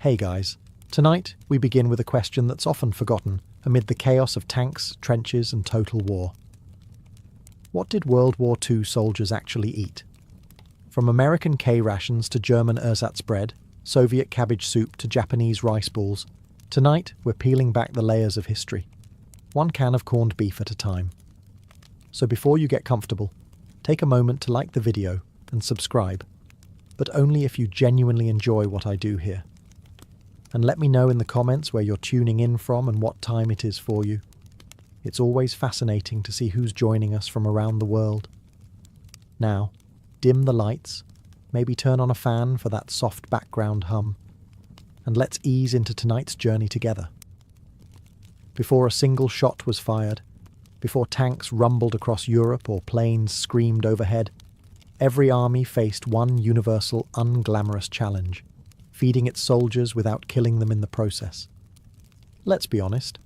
Hey guys, tonight we begin with a question that's often forgotten amid the chaos of tanks, trenches and total war. What did World War II soldiers actually eat? From American K rations to German ersatz bread, Soviet cabbage soup to Japanese rice balls, tonight we're peeling back the layers of history, one can of corned beef at a time. So before you get comfortable, take a moment to like the video and subscribe, but only if you genuinely enjoy what I do here. And let me know in the comments where you're tuning in from and what time it is for you. It's always fascinating to see who's joining us from around the world. Now, dim the lights, maybe turn on a fan for that soft background hum, and let's ease into tonight's journey together. Before a single shot was fired, before tanks rumbled across Europe or planes screamed overhead, every army faced one universal, unglamorous challenge: feeding its soldiers without killing them in the process. Let's be honest.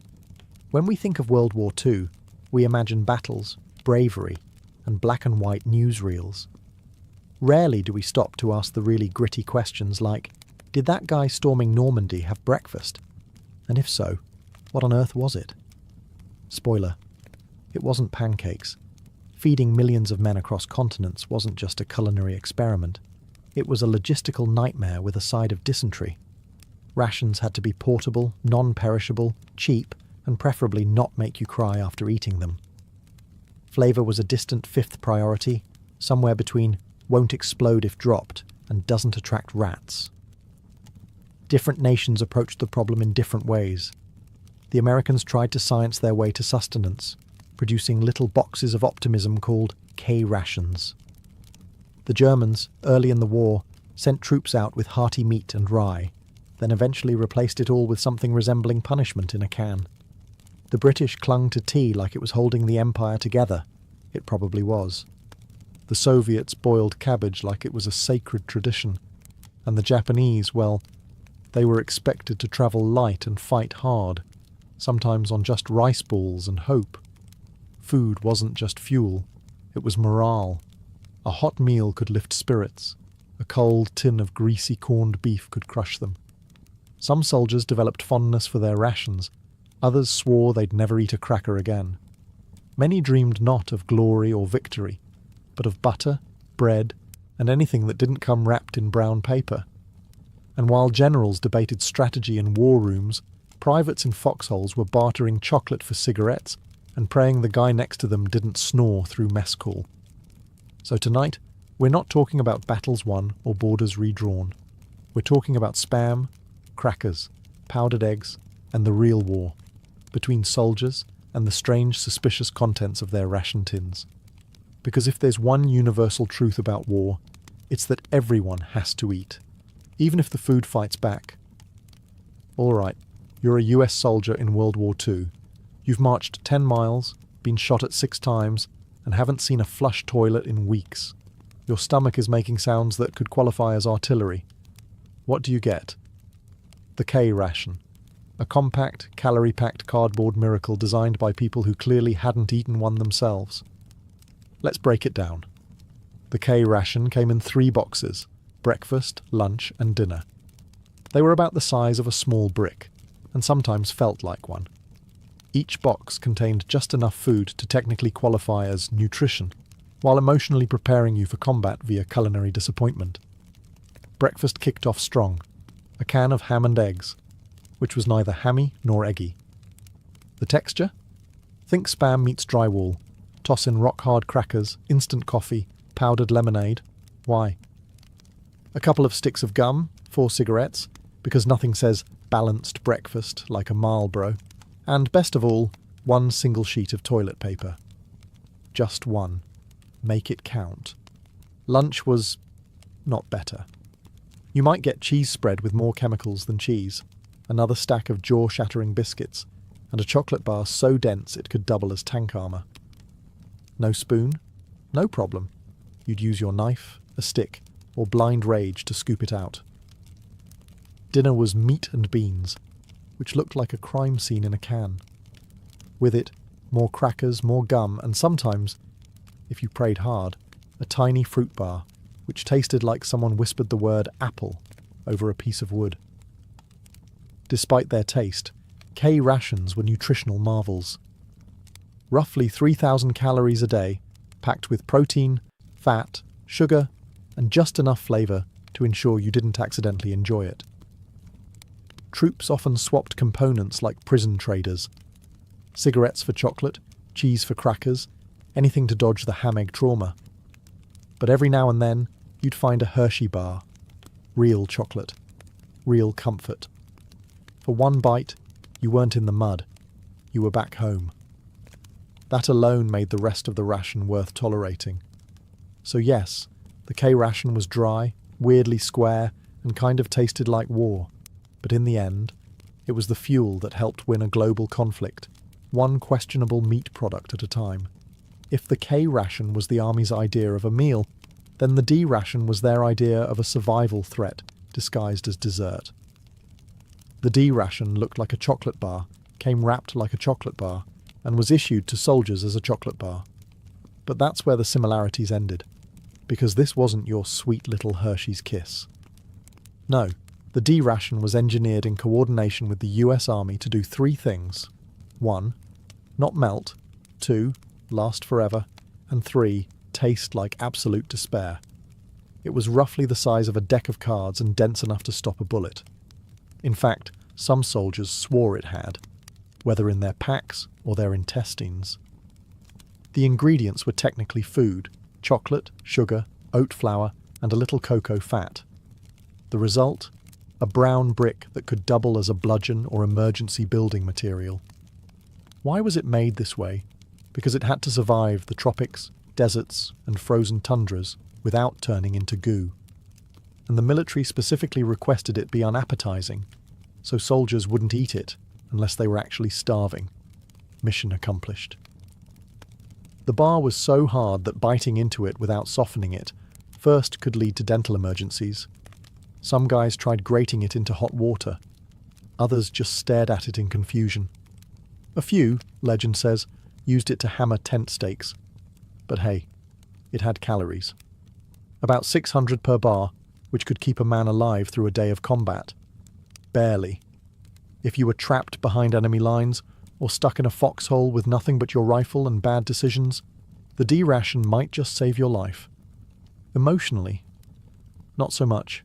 When we think of World War II, we imagine battles, bravery, and black and white newsreels. Rarely do we stop to ask the really gritty questions like, did that guy storming Normandy have breakfast? And if so, what on earth was it? Spoiler, it wasn't pancakes. Feeding millions of men across continents wasn't just a culinary experiment. It was a logistical nightmare with a side of dysentery. Rations had to be portable, non-perishable, cheap, and preferably not make you cry after eating them. Flavour was a distant fifth priority, somewhere between won't explode if dropped and doesn't attract rats. Different nations approached the problem in different ways. The Americans tried to science their way to sustenance, producing little boxes of optimism called K rations. The Germans, early in the war, sent troops out with hearty meat and rye, then eventually replaced it all with something resembling punishment in a can. The British clung to tea like it was holding the empire together. It probably was. The Soviets boiled cabbage like it was a sacred tradition. And the Japanese, well, they were expected to travel light and fight hard, sometimes on just rice balls and hope. Food wasn't just fuel, it was morale. A hot meal could lift spirits. A cold tin of greasy corned beef could crush them. Some soldiers developed fondness for their rations. Others swore they'd never eat a cracker again. Many dreamed not of glory or victory, but of butter, bread, and anything that didn't come wrapped in brown paper. And while generals debated strategy in war rooms, privates in foxholes were bartering chocolate for cigarettes and praying the guy next to them didn't snore through mess call. So tonight, we're not talking about battles won or borders redrawn. We're talking about spam, crackers, powdered eggs, and the real war, between soldiers and the strange, suspicious contents of their ration tins. Because if there's one universal truth about war, it's that everyone has to eat, even if the food fights back. All right, you're a US soldier in World War II. You've marched 10 miles, been shot at 6 times, and haven't seen a flush toilet in weeks. Your stomach is making sounds that could qualify as artillery. What do you get? The K ration. A compact, calorie-packed cardboard miracle designed by people who clearly hadn't eaten one themselves. Let's break it down. The K ration came in 3 boxes: breakfast, lunch, and dinner. They were about the size of a small brick, and sometimes felt like one. Each box contained just enough food to technically qualify as nutrition, while emotionally preparing you for combat via culinary disappointment. Breakfast kicked off strong. A can of ham and eggs, which was neither hammy nor eggy. The texture? Think Spam meets drywall. Toss in rock-hard crackers, instant coffee, powdered lemonade. Why? A couple of sticks of gum, 4 cigarettes, because nothing says balanced breakfast like a Marlboro. And best of all, 1 single sheet of toilet paper. Just one. Make it count. Lunch was not better. You might get cheese spread with more chemicals than cheese, another stack of jaw-shattering biscuits, and a chocolate bar so dense it could double as tank armour. No spoon? No problem. You'd use your knife, a stick, or blind rage to scoop it out. Dinner was meat and beans, which looked like a crime scene in a can. With it, more crackers, more gum, and sometimes, if you prayed hard, a tiny fruit bar, which tasted like someone whispered the word apple over a piece of wood. Despite their taste, K rations were nutritional marvels. Roughly 3,000 calories a day, packed with protein, fat, sugar, and just enough flavour to ensure you didn't accidentally enjoy it. Troops often swapped components like prison traders. Cigarettes for chocolate, cheese for crackers, anything to dodge the ham-egg trauma. But every now and then, you'd find a Hershey bar. Real chocolate. Real comfort. For one bite, you weren't in the mud. You were back home. That alone made the rest of the ration worth tolerating. So yes, the K ration was dry, weirdly square, and kind of tasted like war. But in the end, it was the fuel that helped win a global conflict, one questionable meat product at a time. If the K ration was the army's idea of a meal, then the D ration was their idea of a survival threat disguised as dessert. The D ration looked like a chocolate bar, came wrapped like a chocolate bar, and was issued to soldiers as a chocolate bar. But that's where the similarities ended, because this wasn't your sweet little Hershey's Kiss. No, the D ration was engineered in coordination with the US Army to do three things. 1. Not melt. 2. Last forever. And 3. Taste like absolute despair. It was roughly the size of a deck of cards and dense enough to stop a bullet. In fact, some soldiers swore it had, whether in their packs or their intestines. The ingredients were technically food: chocolate, sugar, oat flour, and a little cocoa fat. The result? A brown brick that could double as a bludgeon or emergency building material. Why was it made this way? Because it had to survive the tropics, deserts, and frozen tundras without turning into goo. And the military specifically requested it be unappetizing, so soldiers wouldn't eat it unless they were actually starving. Mission accomplished. The bar was so hard that biting into it without softening it first could lead to dental emergencies. Some guys tried grating it into hot water. Others just stared at it in confusion. A few, legend says, used it to hammer tent stakes. But hey, it had calories. About 600 per bar, which could keep a man alive through a day of combat. Barely. If you were trapped behind enemy lines, or stuck in a foxhole with nothing but your rifle and bad decisions, the D ration might just save your life. Emotionally, not so much.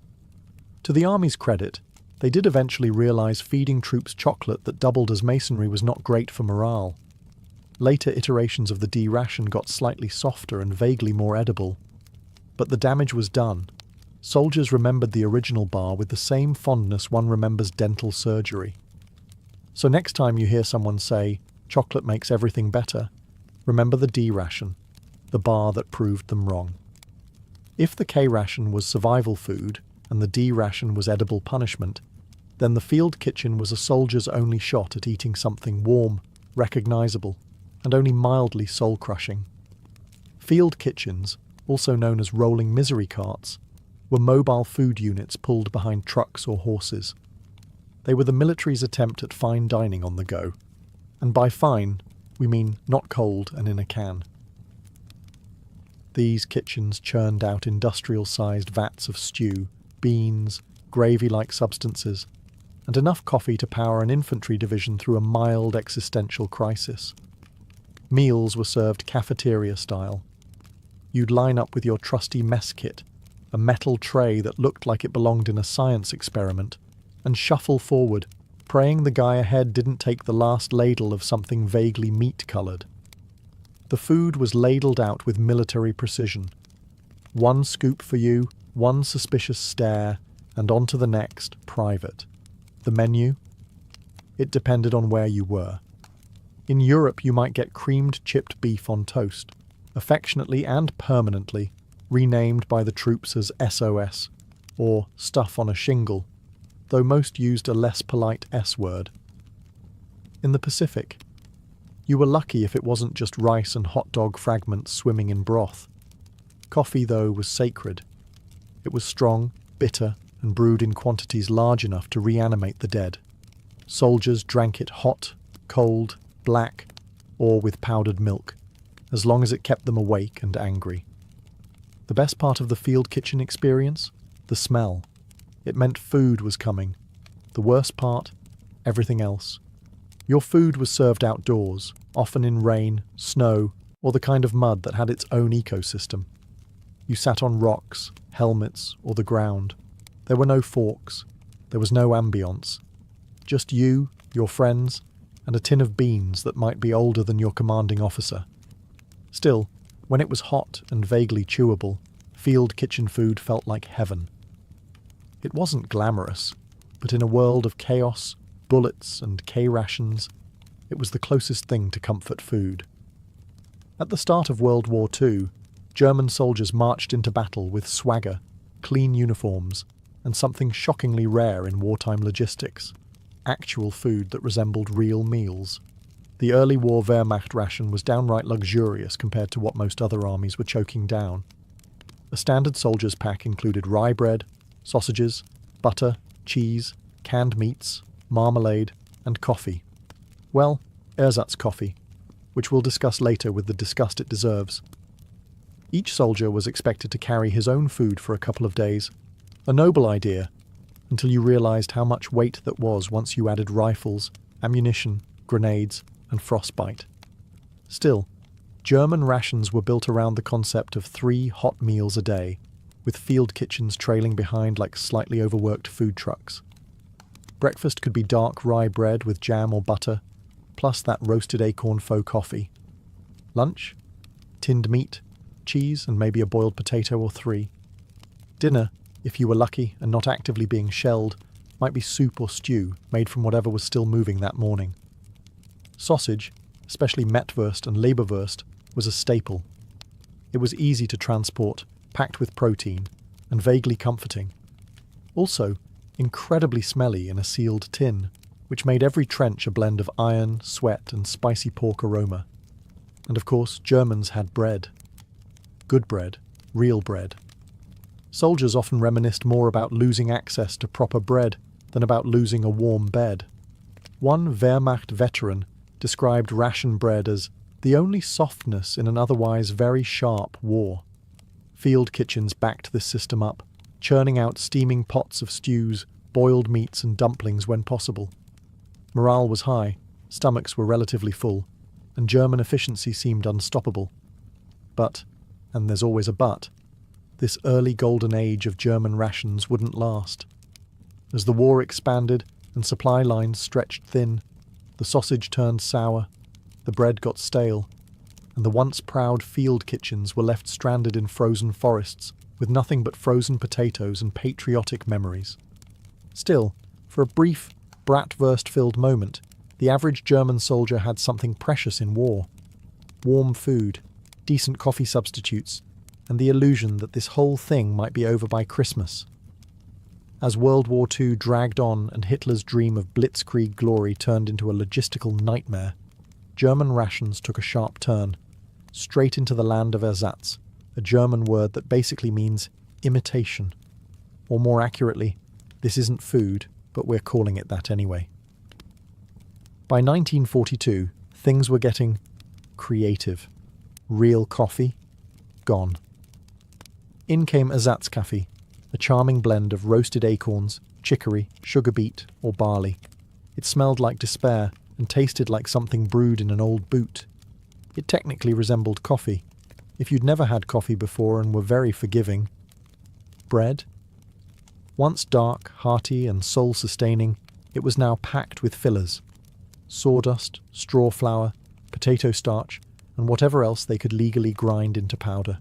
To the Army's credit, they did eventually realize feeding troops chocolate that doubled as masonry was not great for morale. Later iterations of the D ration got slightly softer and vaguely more edible. But the damage was done. Soldiers remembered the original bar with the same fondness one remembers dental surgery. So next time you hear someone say, chocolate makes everything better, remember the D ration, the bar that proved them wrong. If the K ration was survival food, and the D ration was edible punishment, then the field kitchen was a soldier's only shot at eating something warm, recognizable, and only mildly soul-crushing. Field kitchens, also known as rolling misery carts, were mobile food units pulled behind trucks or horses. They were the military's attempt at fine dining on the go. And by fine, we mean not cold and in a can. These kitchens churned out industrial-sized vats of stew, beans, gravy-like substances, and enough coffee to power an infantry division through a mild existential crisis. Meals were served cafeteria-style. You'd line up with your trusty mess kit, a metal tray that looked like it belonged in a science experiment, and shuffle forward, praying the guy ahead didn't take the last ladle of something vaguely meat-coloured. The food was ladled out with military precision. One scoop for you, one suspicious stare, and on to the next, private. The menu? It depended on where you were. In Europe you might get creamed chipped beef on toast, affectionately and permanently renamed by the troops as SOS, or stuff on a shingle, though most used a less polite S word. In the Pacific, you were lucky if it wasn't just rice and hot dog fragments swimming in broth. Coffee, though, was sacred. It was strong, bitter, and brewed in quantities large enough to reanimate the dead. Soldiers drank it hot, cold, black, or with powdered milk, as long as it kept them awake and angry. The best part of the field kitchen experience? The smell. It meant food was coming. The worst part? everything else. Your food was served outdoors, often in rain, snow, or the kind of mud that had its own ecosystem. You sat on rocks, helmets, or the ground. There were no forks. There was no ambience. Just you, your friends, and a tin of beans that might be older than your commanding officer. Still, when it was hot and vaguely chewable, field kitchen food felt like heaven. It wasn't glamorous, but in a world of chaos, bullets, and K-rations, it was the closest thing to comfort food. At the start of World War II, German soldiers marched into battle with swagger, clean uniforms, and something shockingly rare in wartime logistics: actual food that resembled real meals. The early war Wehrmacht ration was downright luxurious compared to what most other armies were choking down. A standard soldier's pack included rye bread, sausages, butter, cheese, canned meats, marmalade, and coffee. Well, ersatz coffee, which we'll discuss later with the disgust it deserves. Each soldier was expected to carry his own food for a couple of days. A noble idea, until you realised how much weight that was once you added rifles, ammunition, grenades, and frostbite. Still, German rations were built around the concept of 3 hot meals a day, with field kitchens trailing behind like slightly overworked food trucks. Breakfast could be dark rye bread with jam or butter, plus that roasted acorn faux coffee. Lunch? Tinned meat, cheese, and maybe a boiled potato or 3. Dinner, if you were lucky and not actively being shelled, might be soup or stew made from whatever was still moving that morning. Sausage, especially Mettwurst and Leberwurst, was a staple. It was easy to transport, packed with protein, and vaguely comforting. Also, incredibly smelly in a sealed tin, which made every trench a blend of iron, sweat, and spicy pork aroma. And of course, Germans had bread. Good bread, real bread. Soldiers often reminisced more about losing access to proper bread than about losing a warm bed. One Wehrmacht veteran described ration bread as the only softness in an otherwise very sharp war. Field kitchens backed this system up, churning out steaming pots of stews, boiled meats and dumplings when possible. Morale was high, stomachs were relatively full, and German efficiency seemed unstoppable. But, and there's always a but, this early golden age of German rations wouldn't last. As the war expanded and supply lines stretched thin, the sausage turned sour, the bread got stale, and the once proud field kitchens were left stranded in frozen forests with nothing but frozen potatoes and patriotic memories. Still, for a brief, bratwurst-filled moment, the average German soldier had something precious in war. Warm food, decent coffee substitutes, and the illusion that this whole thing might be over by Christmas. As World War II dragged on and Hitler's dream of blitzkrieg glory turned into a logistical nightmare, German rations took a sharp turn, straight into the land of ersatz, a German word that basically means imitation. Or more accurately, this isn't food, but we're calling it that anyway. By 1942, things were getting creative. Real coffee? Gone. In came Ersatzkaffee, a charming blend of roasted acorns, chicory, sugar beet, or barley. It smelled like despair and tasted like something brewed in an old boot. It technically resembled coffee, if you'd never had coffee before and were very forgiving. Bread? Once dark, hearty, and soul-sustaining, it was now packed with fillers. Sawdust, straw flour, potato starch, and whatever else they could legally grind into powder.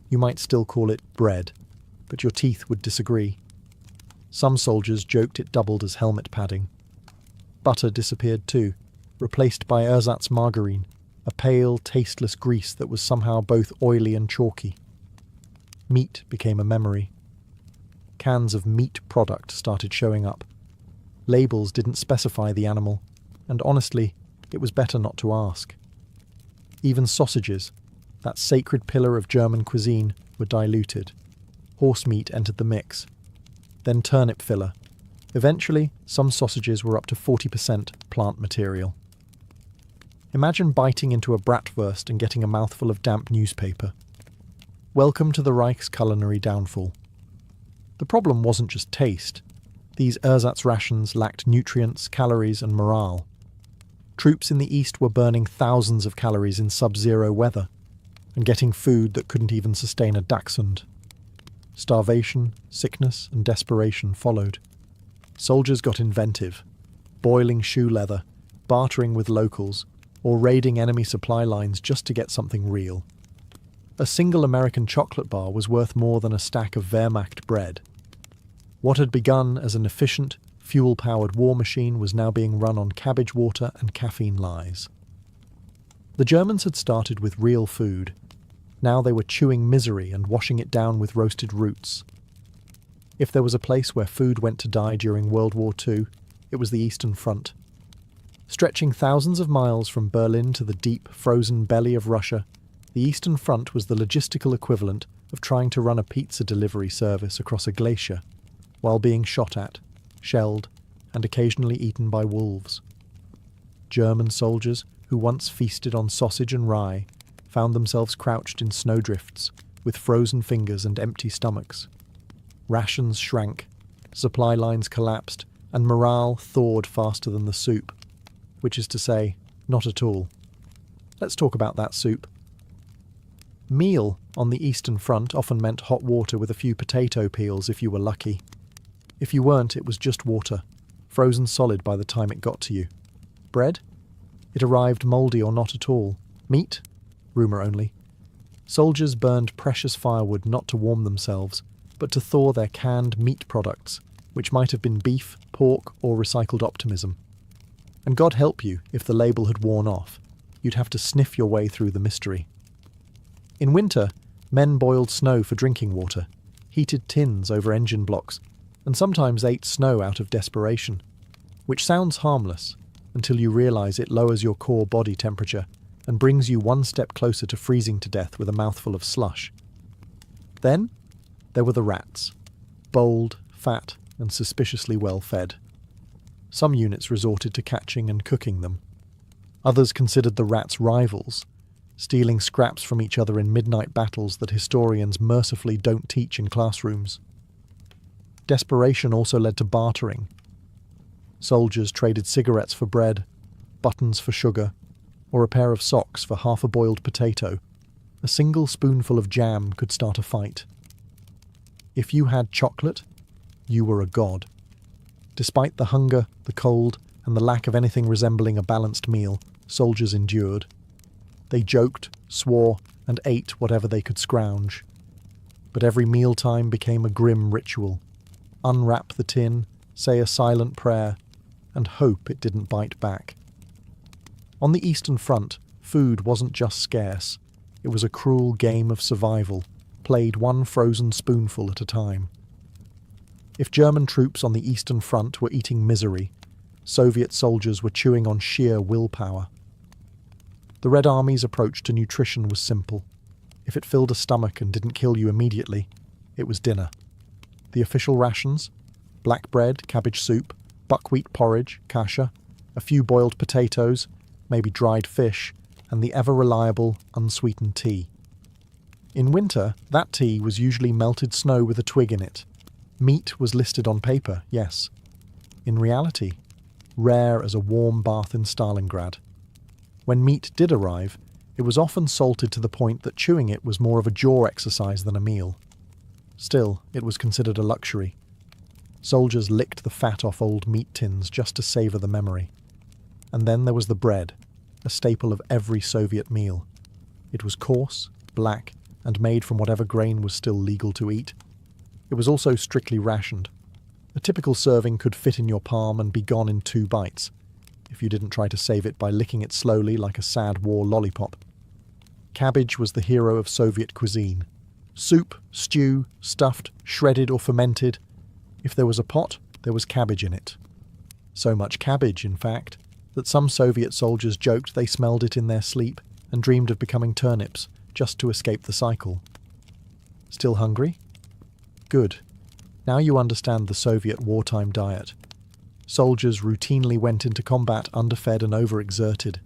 You might still call it bread, but your teeth would disagree. Some soldiers joked it doubled as helmet padding. Butter disappeared too, replaced by ersatz margarine, a pale, tasteless grease that was somehow both oily and chalky. Meat became a memory. Cans of meat product started showing up. Labels didn't specify the animal, and honestly, it was better not to ask. Even sausages, that sacred pillar of German cuisine, were diluted. Horse meat entered the mix. Then turnip filler. Eventually, some sausages were up to 40% plant material. Imagine biting into a bratwurst and getting a mouthful of damp newspaper. Welcome to the Reich's culinary downfall. The problem wasn't just taste. These ersatz rations lacked nutrients, calories, and morale. Troops in the east were burning thousands of calories in sub-zero weather and getting food that couldn't even sustain a dachshund. Starvation, sickness, and desperation followed. Soldiers got inventive, boiling shoe leather, bartering with locals, or raiding enemy supply lines just to get something real. A single American chocolate bar was worth more than a stack of Wehrmacht bread. What had begun as an efficient, fuel-powered war machine was now being run on cabbage water and caffeine lies. The Germans had started with real food. Now they were chewing misery and washing it down with roasted roots. If there was a place where food went to die during World War II, it was the Eastern Front. Stretching thousands of miles from Berlin to the deep, frozen belly of Russia, the Eastern Front was the logistical equivalent of trying to run a pizza delivery service across a glacier, while being shot at, shelled, and occasionally eaten by wolves. German soldiers, who once feasted on sausage and rye, found themselves crouched in snowdrifts, with frozen fingers and empty stomachs. Rations shrank, supply lines collapsed, and morale thawed faster than the soup, which is to say, not at all. Let's talk about that soup. Meal on the Eastern Front often meant hot water with a few potato peels if you were lucky. If you weren't, it was just water, frozen solid by the time it got to you. Bread? It arrived mouldy or not at all. Meat? Rumour only. Soldiers burned precious firewood not to warm themselves, but to thaw their canned meat products, which might have been beef, pork, or recycled optimism. And God help you if the label had worn off. You'd have to sniff your way through the mystery. In winter, men boiled snow for drinking water, heated tins over engine blocks, and sometimes ate snow out of desperation, which sounds harmless until you realise it lowers your core body temperature and brings you one step closer to freezing to death with a mouthful of slush. Then, there were the rats, bold, fat, and suspiciously well fed. Some units resorted to catching and cooking them. Others considered the rats rivals, stealing scraps from each other in midnight battles that historians mercifully don't teach in classrooms. Desperation also led to bartering. Soldiers traded cigarettes for bread, buttons for sugar, or a pair of socks for half a boiled potato. A single spoonful of jam could start a fight. If you had chocolate, you were a god. Despite the hunger, the cold, and the lack of anything resembling a balanced meal, soldiers endured. They joked, swore, and ate whatever they could scrounge. But every mealtime became a grim ritual. Unwrap the tin, say a silent prayer, and hope it didn't bite back. On the Eastern Front, food wasn't just scarce. It was a cruel game of survival, played one frozen spoonful at a time. If German troops on the Eastern Front were eating misery, Soviet soldiers were chewing on sheer willpower. The Red Army's approach to nutrition was simple. If it filled a stomach and didn't kill you immediately, it was dinner. The official rations: black bread, cabbage soup, buckwheat porridge, kasha, a few boiled potatoes, maybe dried fish, and the ever-reliable, unsweetened tea. In winter, that tea was usually melted snow with a twig in it. Meat was listed on paper, yes. In reality, rare as a warm bath in Stalingrad. When meat did arrive, it was often salted to the point that chewing it was more of a jaw exercise than a meal. Still, it was considered a luxury. Soldiers licked the fat off old meat tins just to savour the memory. And then there was the bread, a staple of every Soviet meal. It was coarse, black, and made from whatever grain was still legal to eat. It was also strictly rationed. A typical serving could fit in your palm and be gone in 2 bites, if you didn't try to save it by licking it slowly like a sad war lollipop. Cabbage was the hero of Soviet cuisine. Soup, stew, stuffed, shredded or fermented. If there was a pot, there was cabbage in it. So much cabbage, in fact, that some Soviet soldiers joked they smelled it in their sleep and dreamed of becoming turnips just to escape the cycle. Still hungry? Good. Now you understand the Soviet wartime diet. Soldiers routinely went into combat underfed and overexerted.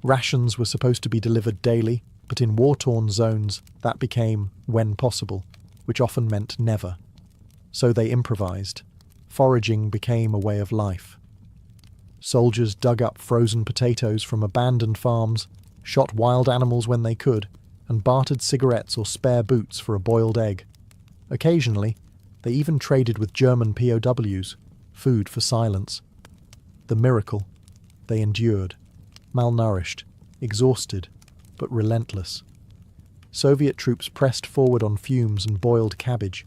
Rations were supposed to be delivered daily, but in war-torn zones that became when possible, which often meant never. So they improvised. foraging became a way of life. Soldiers dug up frozen potatoes from abandoned farms, shot wild animals when they could, and bartered cigarettes or spare boots for a boiled egg. Occasionally, they even traded with German POWs, food for silence. The miracle: they endured, malnourished, exhausted, but relentless. Soviet troops pressed forward on fumes and boiled cabbage,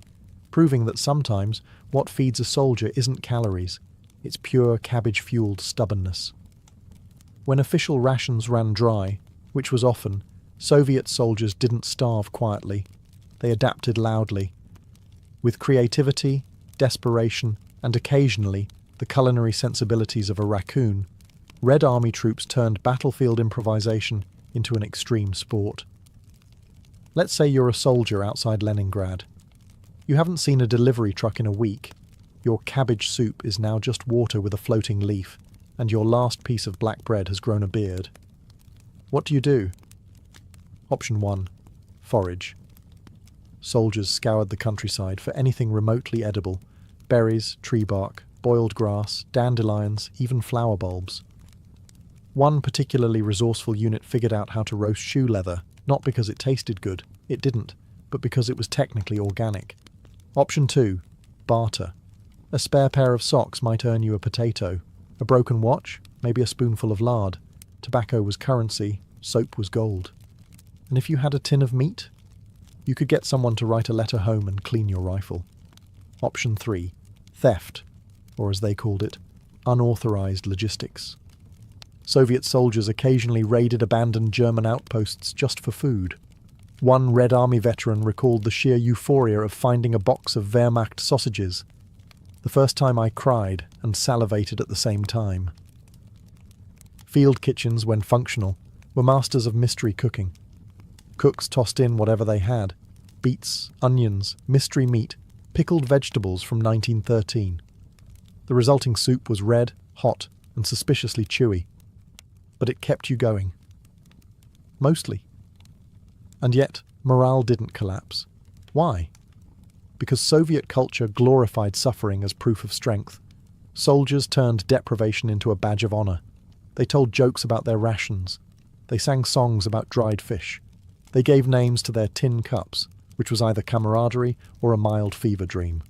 proving that sometimes what feeds a soldier isn't calories, it's pure cabbage-fueled stubbornness. When official rations ran dry, which was often, Soviet soldiers didn't starve quietly. They adapted loudly. With creativity, desperation, and occasionally the culinary sensibilities of a raccoon, Red Army troops turned battlefield improvisation into an extreme sport. Let's say you're a soldier outside Leningrad. You haven't seen a delivery truck in a week. Your cabbage soup is now just water with a floating leaf, and your last piece of black bread has grown a beard. What do? Option 1. Forage. Soldiers scoured the countryside for anything remotely edible: berries, tree bark, boiled grass, dandelions, even flower bulbs. One particularly resourceful unit figured out how to roast shoe leather, not because it tasted good, it didn't, but because it was technically organic. Option 2. Barter. A spare pair of socks might earn you a potato. A broken watch, maybe a spoonful of lard. Tobacco was currency, soap was gold. And if you had a tin of meat, you could get someone to write a letter home and clean your rifle. Option 3. Theft, or as they called it, unauthorized logistics. Soviet soldiers occasionally raided abandoned German outposts just for food. One Red Army veteran recalled the sheer euphoria of finding a box of Wehrmacht sausages. The first time I cried and salivated at the same time. Field kitchens, when functional, were masters of mystery cooking. Cooks tossed in whatever they had: beets, onions, mystery meat, pickled vegetables from 1913. The resulting soup was red, hot, and suspiciously chewy. But it kept you going. Mostly. And yet, morale didn't collapse. Why? Because Soviet culture glorified suffering as proof of strength. Soldiers turned deprivation into a badge of honor. They told jokes about their rations. They sang songs about dried fish. They gave names to their tin cups, which was either camaraderie or a mild fever dream.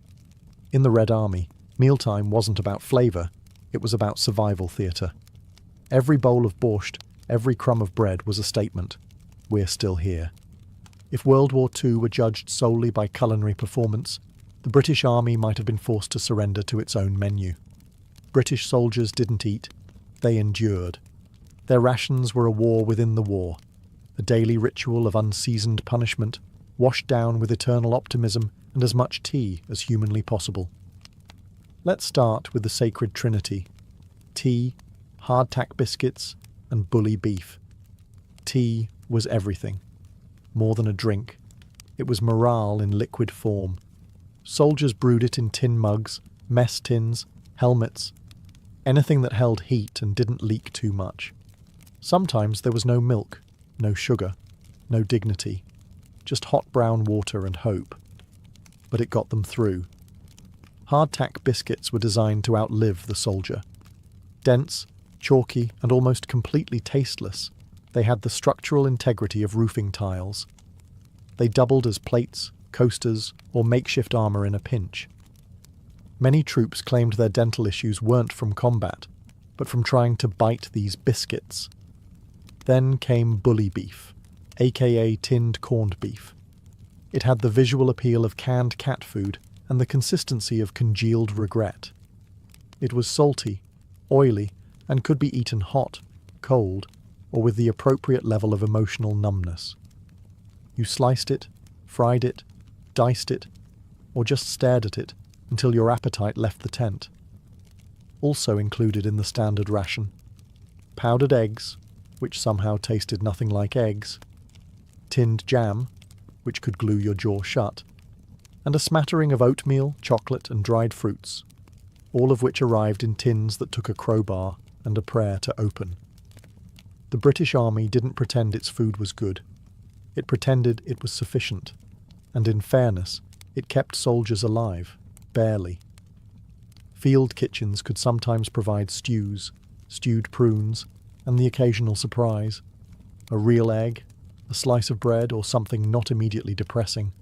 In the Red Army, mealtime wasn't about flavor, it was about survival theater. Every bowl of borscht, every crumb of bread was a statement: we're still here. If World War II were judged solely by culinary performance, the British Army might have been forced to surrender to its own menu. British soldiers didn't eat, they endured. Their rations were a war within the war, a daily ritual of unseasoned punishment, washed down with eternal optimism and as much tea as humanly possible. Let's start with the sacred trinity: tea, hardtack biscuits, and bully beef. Tea was everything. More than a drink. It was morale in liquid form. Soldiers brewed it in tin mugs, mess tins, helmets, anything that held heat and didn't leak too much. Sometimes there was no milk, no sugar, no dignity, just hot brown water and hope. But it got them through. Hardtack biscuits were designed to outlive the soldier. Dense, chalky, and almost completely tasteless, they had the structural integrity of roofing tiles. They doubled as plates, coasters, or makeshift armor in a pinch. Many troops claimed their dental issues weren't from combat, but from trying to bite these biscuits. Then came bully beef, aka tinned corned beef. It had the visual appeal of canned cat food and the consistency of congealed regret. It was salty, oily, and could be eaten hot, cold, or with the appropriate level of emotional numbness. You sliced it, fried it, diced it, or just stared at it until your appetite left the tent. Also included in the standard ration: powdered eggs, which somehow tasted nothing like eggs, tinned jam, which could glue your jaw shut, and a smattering of oatmeal, chocolate, and dried fruits, all of which arrived in tins that took a crowbar and a prayer to open. The British Army didn't pretend its food was good. It pretended it was sufficient, and in fairness, it kept soldiers alive, barely. Field kitchens could sometimes provide stews, stewed prunes, and the occasional surprise, a real egg, a slice of bread, or something not immediately depressing.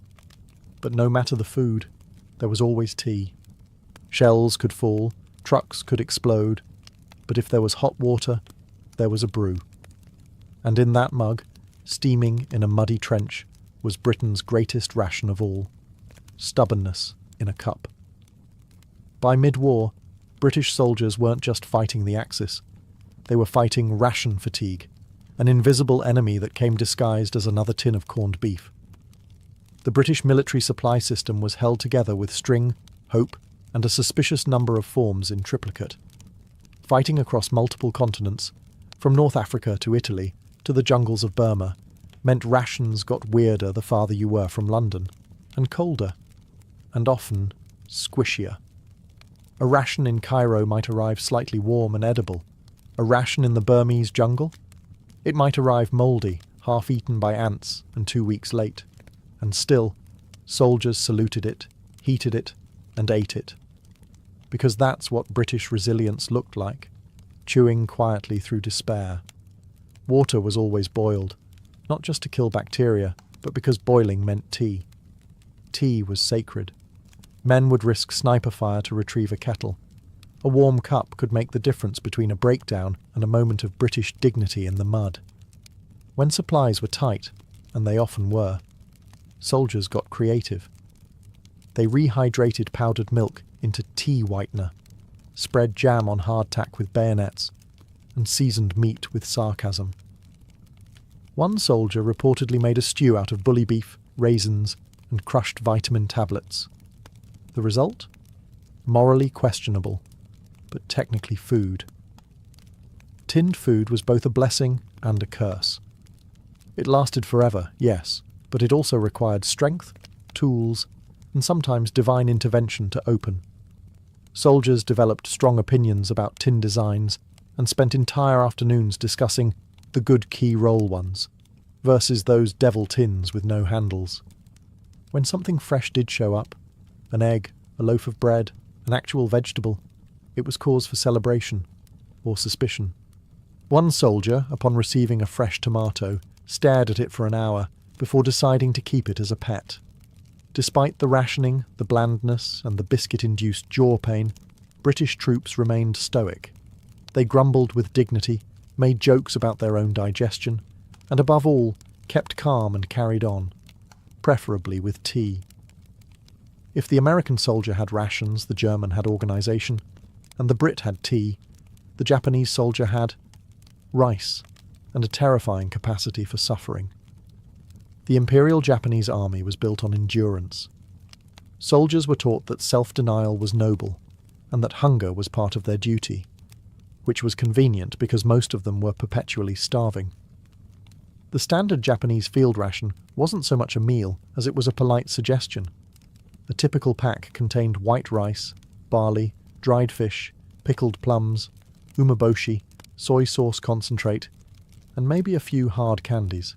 But no matter the food, there was always tea. Shells could fall, trucks could explode, but if there was hot water, there was a brew. And in that mug, steaming in a muddy trench, was Britain's greatest ration of all: stubbornness in a cup. By mid-war, British soldiers weren't just fighting the Axis. They were fighting ration fatigue, an invisible enemy that came disguised as another tin of corned beef. The British military supply system was held together with string, hope, and a suspicious number of forms in triplicate. Fighting across multiple continents, from North Africa to Italy to the jungles of Burma, meant rations got weirder the farther you were from London, and colder, and often squishier. A ration in Cairo might arrive slightly warm and edible. A ration in the Burmese jungle? It might arrive mouldy, half-eaten by ants, and 2 weeks late. And still, soldiers saluted it, heated it, and ate it. Because that's what British resilience looked like, chewing quietly through despair. Water was always boiled, not just to kill bacteria, but because boiling meant tea. Tea was sacred. Men would risk sniper fire to retrieve a kettle. A warm cup could make the difference between a breakdown and a moment of British dignity in the mud. When supplies were tight, and they often were, soldiers got creative. They rehydrated powdered milk into tea whitener, spread jam on hardtack with bayonets, and seasoned meat with sarcasm. One soldier reportedly made a stew out of bully beef, raisins, and crushed vitamin tablets. The result? Morally questionable, but technically food. Tinned food was both a blessing and a curse. It lasted forever, yes, but it also required strength, tools, and sometimes divine intervention to open. Soldiers developed strong opinions about tin designs and spent entire afternoons discussing the good key roll ones versus those devil tins with no handles. When something fresh did show up, an egg, a loaf of bread, an actual vegetable, it was cause for celebration or suspicion. One soldier, upon receiving a fresh tomato, stared at it for an hour before deciding to keep it as a pet. Despite the rationing, the blandness, and the biscuit-induced jaw pain, British troops remained stoic. They grumbled with dignity, made jokes about their own digestion, and above all, kept calm and carried on, preferably with tea. If the American soldier had rations, the German had organisation, and the Brit had tea, the Japanese soldier had rice, and a terrifying capacity for suffering. The Imperial Japanese Army was built on endurance. Soldiers were taught that self-denial was noble, and that hunger was part of their duty, which was convenient because most of them were perpetually starving. The standard Japanese field ration wasn't so much a meal as it was a polite suggestion. A typical pack contained white rice, barley, dried fish, pickled plums, umeboshi, soy sauce concentrate, and maybe a few hard candies.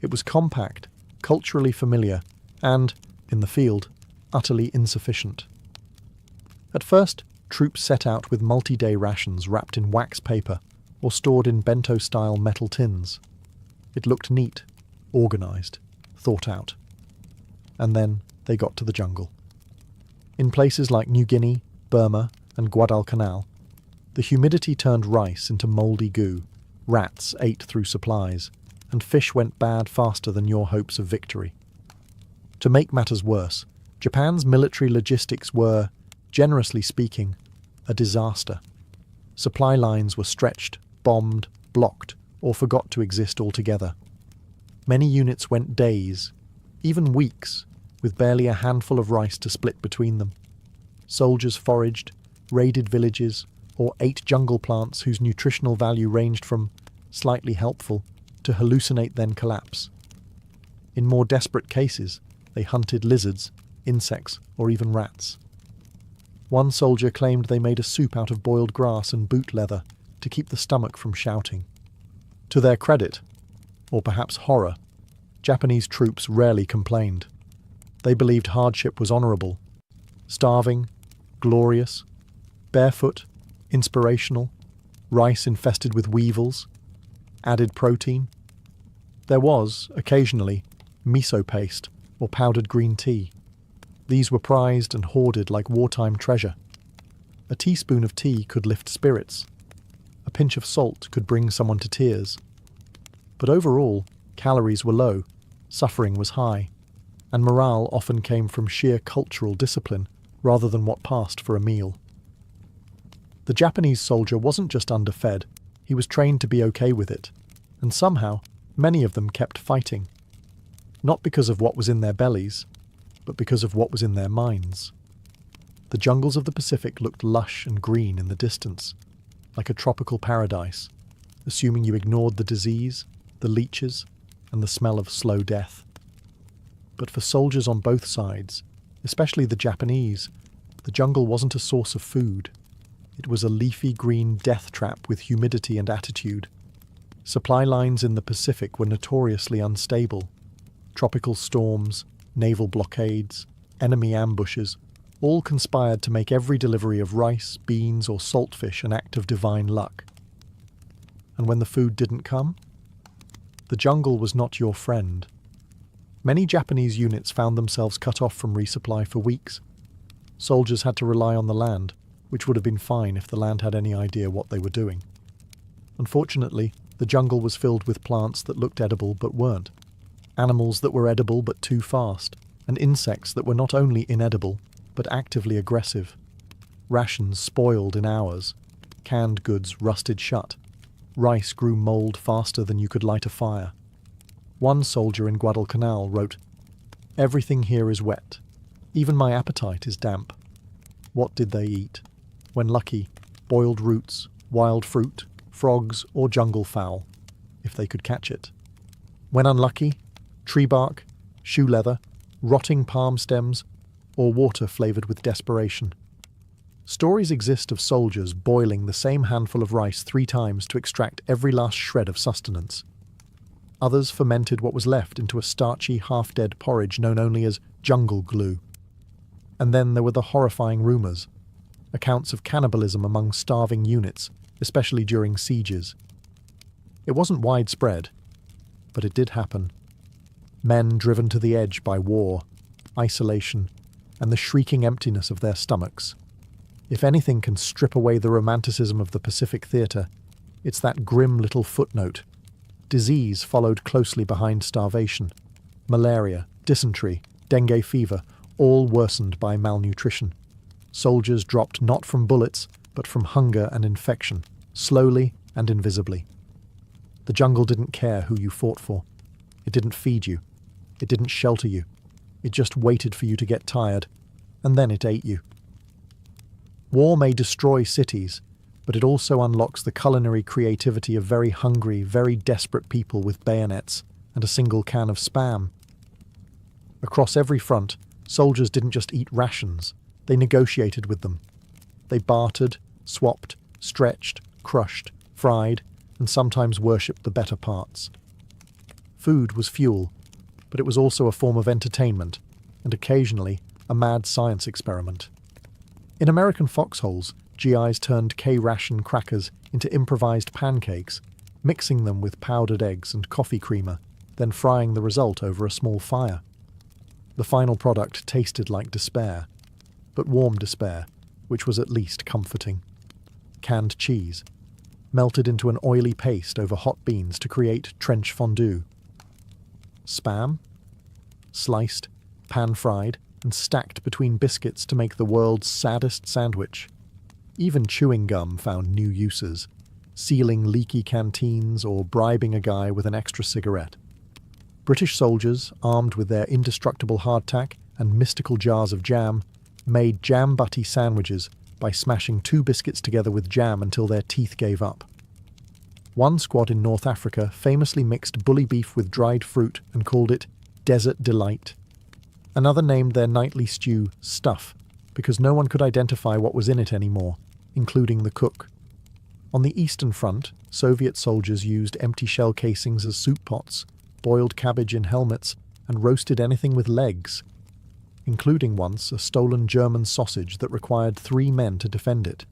It was compact, culturally familiar, and, in the field, utterly insufficient. At first, troops set out with multi-day rations wrapped in wax paper or stored in bento-style metal tins. It looked neat, organised, thought out. And then they got to the jungle. In places like New Guinea, Burma, and Guadalcanal, the humidity turned rice into mouldy goo, rats ate through supplies, and fish went bad faster than your hopes of victory. To make matters worse, Japan's military logistics were, generously speaking, a disaster. Supply lines were stretched, bombed, blocked, or forgot to exist altogether. Many units went days, even weeks, with barely a handful of rice to split between them. Soldiers foraged, raided villages, or ate jungle plants whose nutritional value ranged from slightly helpful to hallucinate then collapse. In more desperate cases, they hunted lizards, insects, or even rats. One soldier claimed they made a soup out of boiled grass and boot leather to keep the stomach from shouting. To their credit, or perhaps horror, Japanese troops rarely complained. They believed hardship was honourable. Starving, glorious, Barefoot, inspirational, rice infested with weevils, added protein. There was, occasionally, miso paste or powdered green tea. These were prized and hoarded like wartime treasure. A teaspoon of tea could lift spirits. A pinch of salt could bring someone to tears. But overall, calories were low, suffering was high, and morale often came from sheer cultural discipline rather than what passed for a meal. The Japanese soldier wasn't just underfed, he was trained to be okay with it, and somehow many of them kept fighting. Not because of what was in their bellies, but because of what was in their minds. The jungles of the Pacific looked lush and green in the distance, like a tropical paradise, assuming you ignored the disease, the leeches, and the smell of slow death. But for soldiers on both sides, especially the Japanese, the jungle wasn't a source of food. It was a leafy green death trap with humidity and attitude. Supply lines in the Pacific were notoriously unstable. Tropical storms, naval blockades, enemy ambushes, all conspired to make every delivery of rice, beans, or saltfish an act of divine luck. And when the food didn't come, the jungle was not your friend. Many Japanese units found themselves cut off from resupply for weeks. Soldiers had to rely on the land, which would have been fine if the land had any idea what they were doing. Unfortunately, the jungle was filled with plants that looked edible but weren't, animals that were edible but too fast, and insects that were not only inedible, but actively aggressive. Rations spoiled in hours. Canned goods rusted shut. Rice grew mold faster than you could light a fire. One soldier in Guadalcanal wrote, "Everything here is wet. Even my appetite is damp." What did they eat? When lucky, boiled roots, wild fruit, frogs, or jungle fowl, if they could catch it. When unlucky, tree bark, shoe leather, rotting palm stems, or water flavoured with desperation. Stories exist of soldiers boiling the same handful of rice 3 times to extract every last shred of sustenance. Others fermented what was left into a starchy, half-dead porridge known only as jungle glue. And then there were the horrifying rumours, accounts of cannibalism among starving units, especially during sieges. It wasn't widespread, but it did happen. Men driven to the edge by war, isolation, and the shrieking emptiness of their stomachs. If anything can strip away the romanticism of the Pacific theatre, it's that grim little footnote. Disease followed closely behind starvation. Malaria, dysentery, dengue fever, all worsened by malnutrition. Soldiers dropped not from bullets, but from hunger and infection, slowly and invisibly. The jungle didn't care who you fought for. It didn't feed you. It didn't shelter you. It just waited for you to get tired, and then it ate you. War may destroy cities, but it also unlocks the culinary creativity of very hungry, very desperate people with bayonets and a single can of Spam. Across every front, soldiers didn't just eat rations, they negotiated with them. They bartered, swapped, stretched, crushed, fried, and sometimes worshipped the better parts. Food was fuel, but it was also a form of entertainment, and occasionally a mad science experiment. In American foxholes, GIs turned K-ration crackers into improvised pancakes, mixing them with powdered eggs and coffee creamer, then frying the result over a small fire. The final product tasted like despair, but warm despair, which was at least comforting. Canned cheese, melted into an oily paste over hot beans to create trench fondue. Spam, sliced, pan-fried, and stacked between biscuits to make the world's saddest sandwich. Even chewing gum found new uses, sealing leaky canteens or bribing a guy with an extra cigarette. British soldiers, armed with their indestructible hardtack and mystical jars of jam, made jam-butty sandwiches by smashing 2 biscuits together with jam until their teeth gave up. One squad in North Africa famously mixed bully beef with dried fruit and called it Desert Delight. Another named their nightly stew Stuff, because no one could identify what was in it anymore, including the cook. On the Eastern Front, Soviet soldiers used empty shell casings as soup pots, boiled cabbage in helmets, and roasted anything with legs, including once a stolen German sausage that required 3 men to defend it.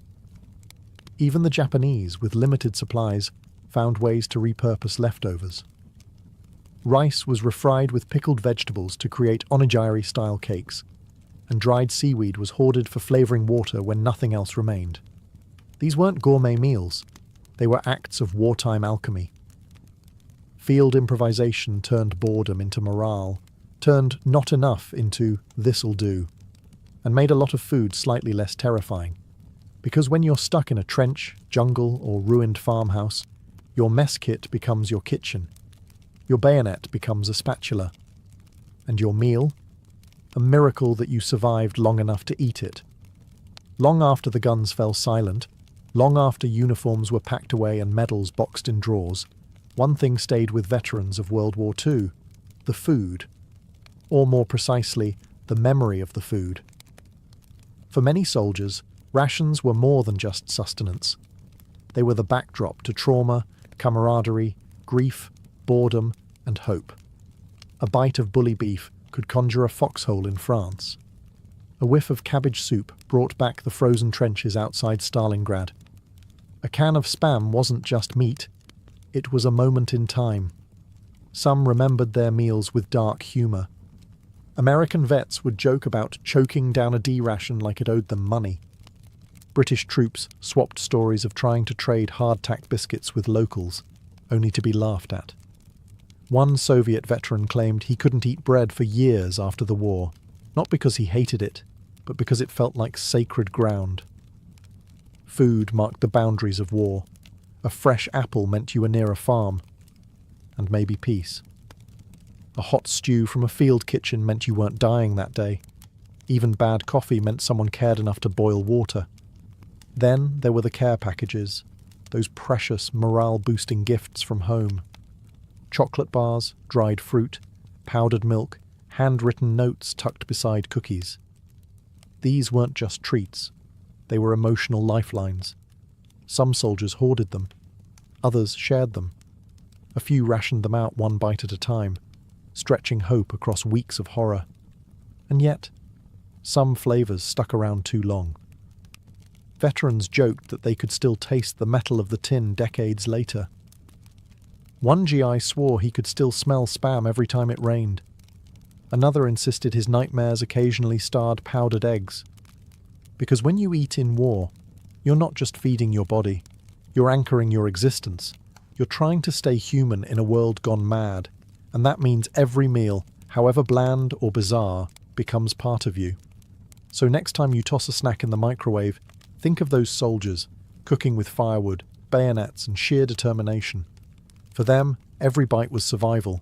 Even the Japanese, with limited supplies, found ways to repurpose leftovers. Rice was refried with pickled vegetables to create onigiri-style cakes, and dried seaweed was hoarded for flavouring water when nothing else remained. These weren't gourmet meals, they were acts of wartime alchemy. Field improvisation turned boredom into morale, turned not enough into this'll do, and made a lot of food slightly less terrifying. Because when you're stuck in a trench, jungle, or ruined farmhouse, your mess kit becomes your kitchen, your bayonet becomes a spatula, and your meal? A miracle that you survived long enough to eat it. Long after the guns fell silent, long after uniforms were packed away and medals boxed in drawers, one thing stayed with veterans of World War II: the food. Or more precisely, the memory of the food. For many soldiers, rations were more than just sustenance. They were the backdrop to trauma, camaraderie, grief, boredom, and hope. A bite of bully beef could conjure a foxhole in France. A whiff of cabbage soup brought back the frozen trenches outside Stalingrad. A can of Spam wasn't just meat, it was a moment in time. Some remembered their meals with dark humour. American vets would joke about choking down a D ration like it owed them money. British troops swapped stories of trying to trade hardtack biscuits with locals, only to be laughed at. One Soviet veteran claimed he couldn't eat bread for years after the war, not because he hated it, but because it felt like sacred ground. Food marked the boundaries of war. A fresh apple meant you were near a farm, and maybe peace. A hot stew from a field kitchen meant you weren't dying that day. Even bad coffee meant someone cared enough to boil water. Then there were the care packages, those precious morale-boosting gifts from home. Chocolate bars, dried fruit, powdered milk, handwritten notes tucked beside cookies. These weren't just treats, they were emotional lifelines. Some soldiers hoarded them, others shared them. A few rationed them out one bite at a time, stretching hope across weeks of horror. And yet, some flavours stuck around too long. Veterans joked that they could still taste the metal of the tin decades later. One GI swore he could still smell Spam every time it rained. Another insisted his nightmares occasionally starred powdered eggs. Because when you eat in war, you're not just feeding your body, you're anchoring your existence. You're trying to stay human in a world gone mad, and that means every meal, however bland or bizarre, becomes part of you. So next time you toss a snack in the microwave, think of those soldiers, cooking with firewood, bayonets, and sheer determination. For them, every bite was survival,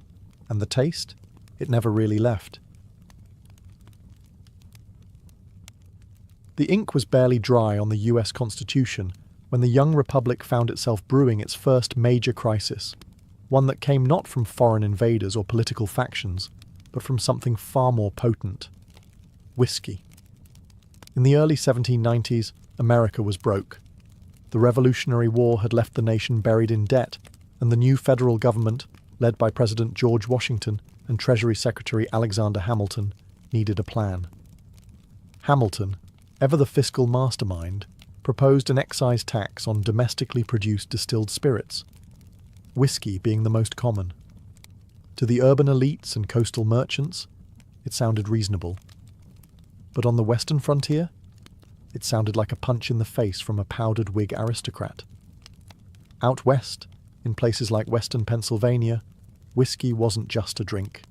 and the taste? It never really left. The ink was barely dry on the US Constitution when the young republic found itself brewing its first major crisis, one that came not from foreign invaders or political factions, but from something far more potent: whiskey. In the early 1790s, America was broke. The Revolutionary War had left the nation buried in debt, and the new federal government, led by President George Washington and Treasury Secretary Alexander Hamilton, needed a plan. Hamilton, ever the fiscal mastermind, proposed an excise tax on domestically produced distilled spirits, whiskey being the most common. To the urban elites and coastal merchants, it sounded reasonable. But on the western frontier, it sounded like a punch in the face from a powdered wig aristocrat. Out west, in places like western Pennsylvania, whiskey wasn't just a drink,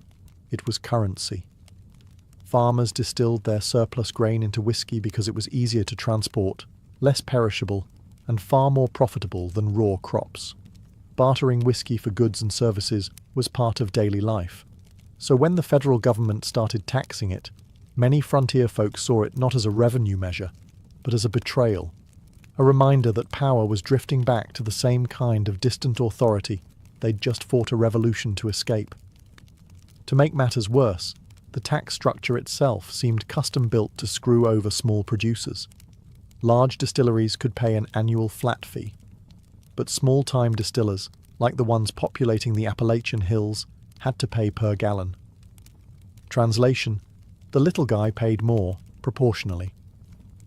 it was currency. Farmers distilled their surplus grain into whiskey because it was easier to transport, less perishable, and far more profitable than raw crops. Bartering whiskey for goods and services was part of daily life. So when the federal government started taxing it, many frontier folk saw it not as a revenue measure, but as a betrayal, a reminder that power was drifting back to the same kind of distant authority they'd just fought a revolution to escape. To make matters worse, the tax structure itself seemed custom-built to screw over small producers. Large distilleries could pay an annual flat fee, but small-time distillers, like the ones populating the Appalachian Hills, had to pay per gallon. Translation: the little guy paid more, proportionally.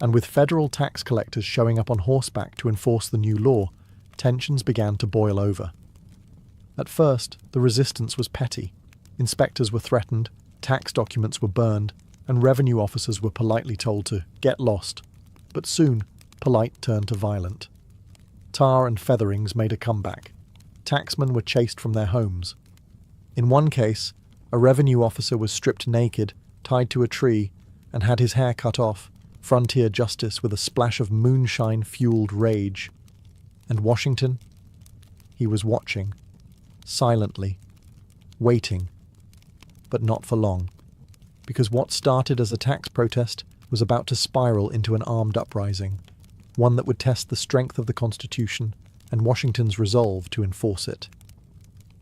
and with federal tax collectors showing up on horseback to enforce the new law, tensions began to boil over. At first, the resistance was petty. Inspectors were threatened, tax documents were burned, and revenue officers were politely told to get lost. But soon, polite turned to violent. Tar and featherings made a comeback. Taxmen were chased from their homes. In one case, a revenue officer was stripped naked, tied to a tree, and had his hair cut off, frontier justice with a splash of moonshine-fueled rage. And Washington? He was watching, silently, waiting, but not for long, because what started as a tax protest was about to spiral into an armed uprising, one that would test the strength of the Constitution and Washington's resolve to enforce it.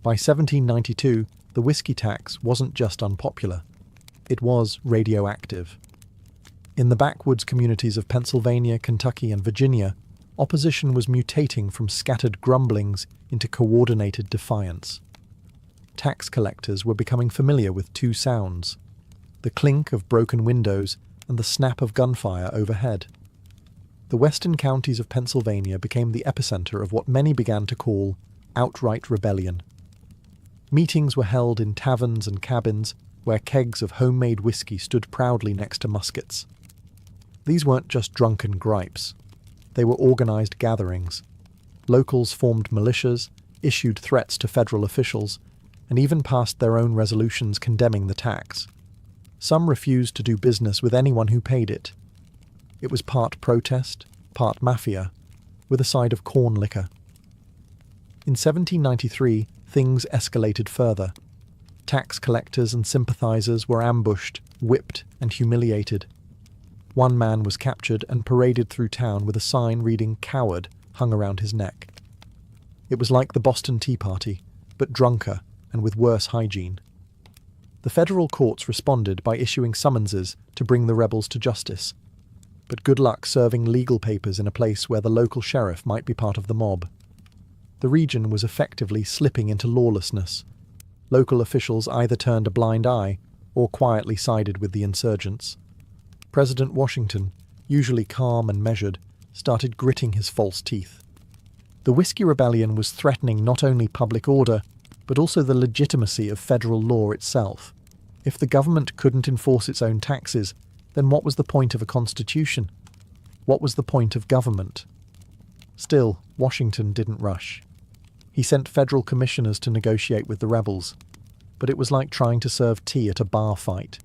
By 1792, the whiskey tax wasn't just unpopular, it was radioactive. In the backwoods communities of Pennsylvania, Kentucky, and Virginia, opposition was mutating from scattered grumblings into coordinated defiance. Tax collectors were becoming familiar with two sounds: the clink of broken windows and the snap of gunfire overhead. The western counties of Pennsylvania became the epicenter of what many began to call outright rebellion. Meetings were held in taverns and cabins where kegs of homemade whiskey stood proudly next to muskets. These weren't just drunken gripes. They were organized gatherings. Locals formed militias, issued threats to federal officials, and even passed their own resolutions condemning the tax. Some refused to do business with anyone who paid it. It was part protest, part mafia, with a side of corn liquor. In 1793, things escalated further. Tax collectors and sympathizers were ambushed, whipped, and humiliated. One man was captured and paraded through town with a sign reading "Coward" hung around his neck. It was like the Boston Tea Party, but drunker and with worse hygiene. The federal courts responded by issuing summonses to bring the rebels to justice. But good luck serving legal papers in a place where the local sheriff might be part of the mob. The region was effectively slipping into lawlessness. Local officials either turned a blind eye or quietly sided with the insurgents. President Washington, usually calm and measured, started gritting his false teeth. The Whiskey Rebellion was threatening not only public order, but also the legitimacy of federal law itself. If the government couldn't enforce its own taxes, then what was the point of a constitution? What was the point of government? Still, Washington didn't rush. He sent federal commissioners to negotiate with the rebels, but it was like trying to serve tea at a bar fight.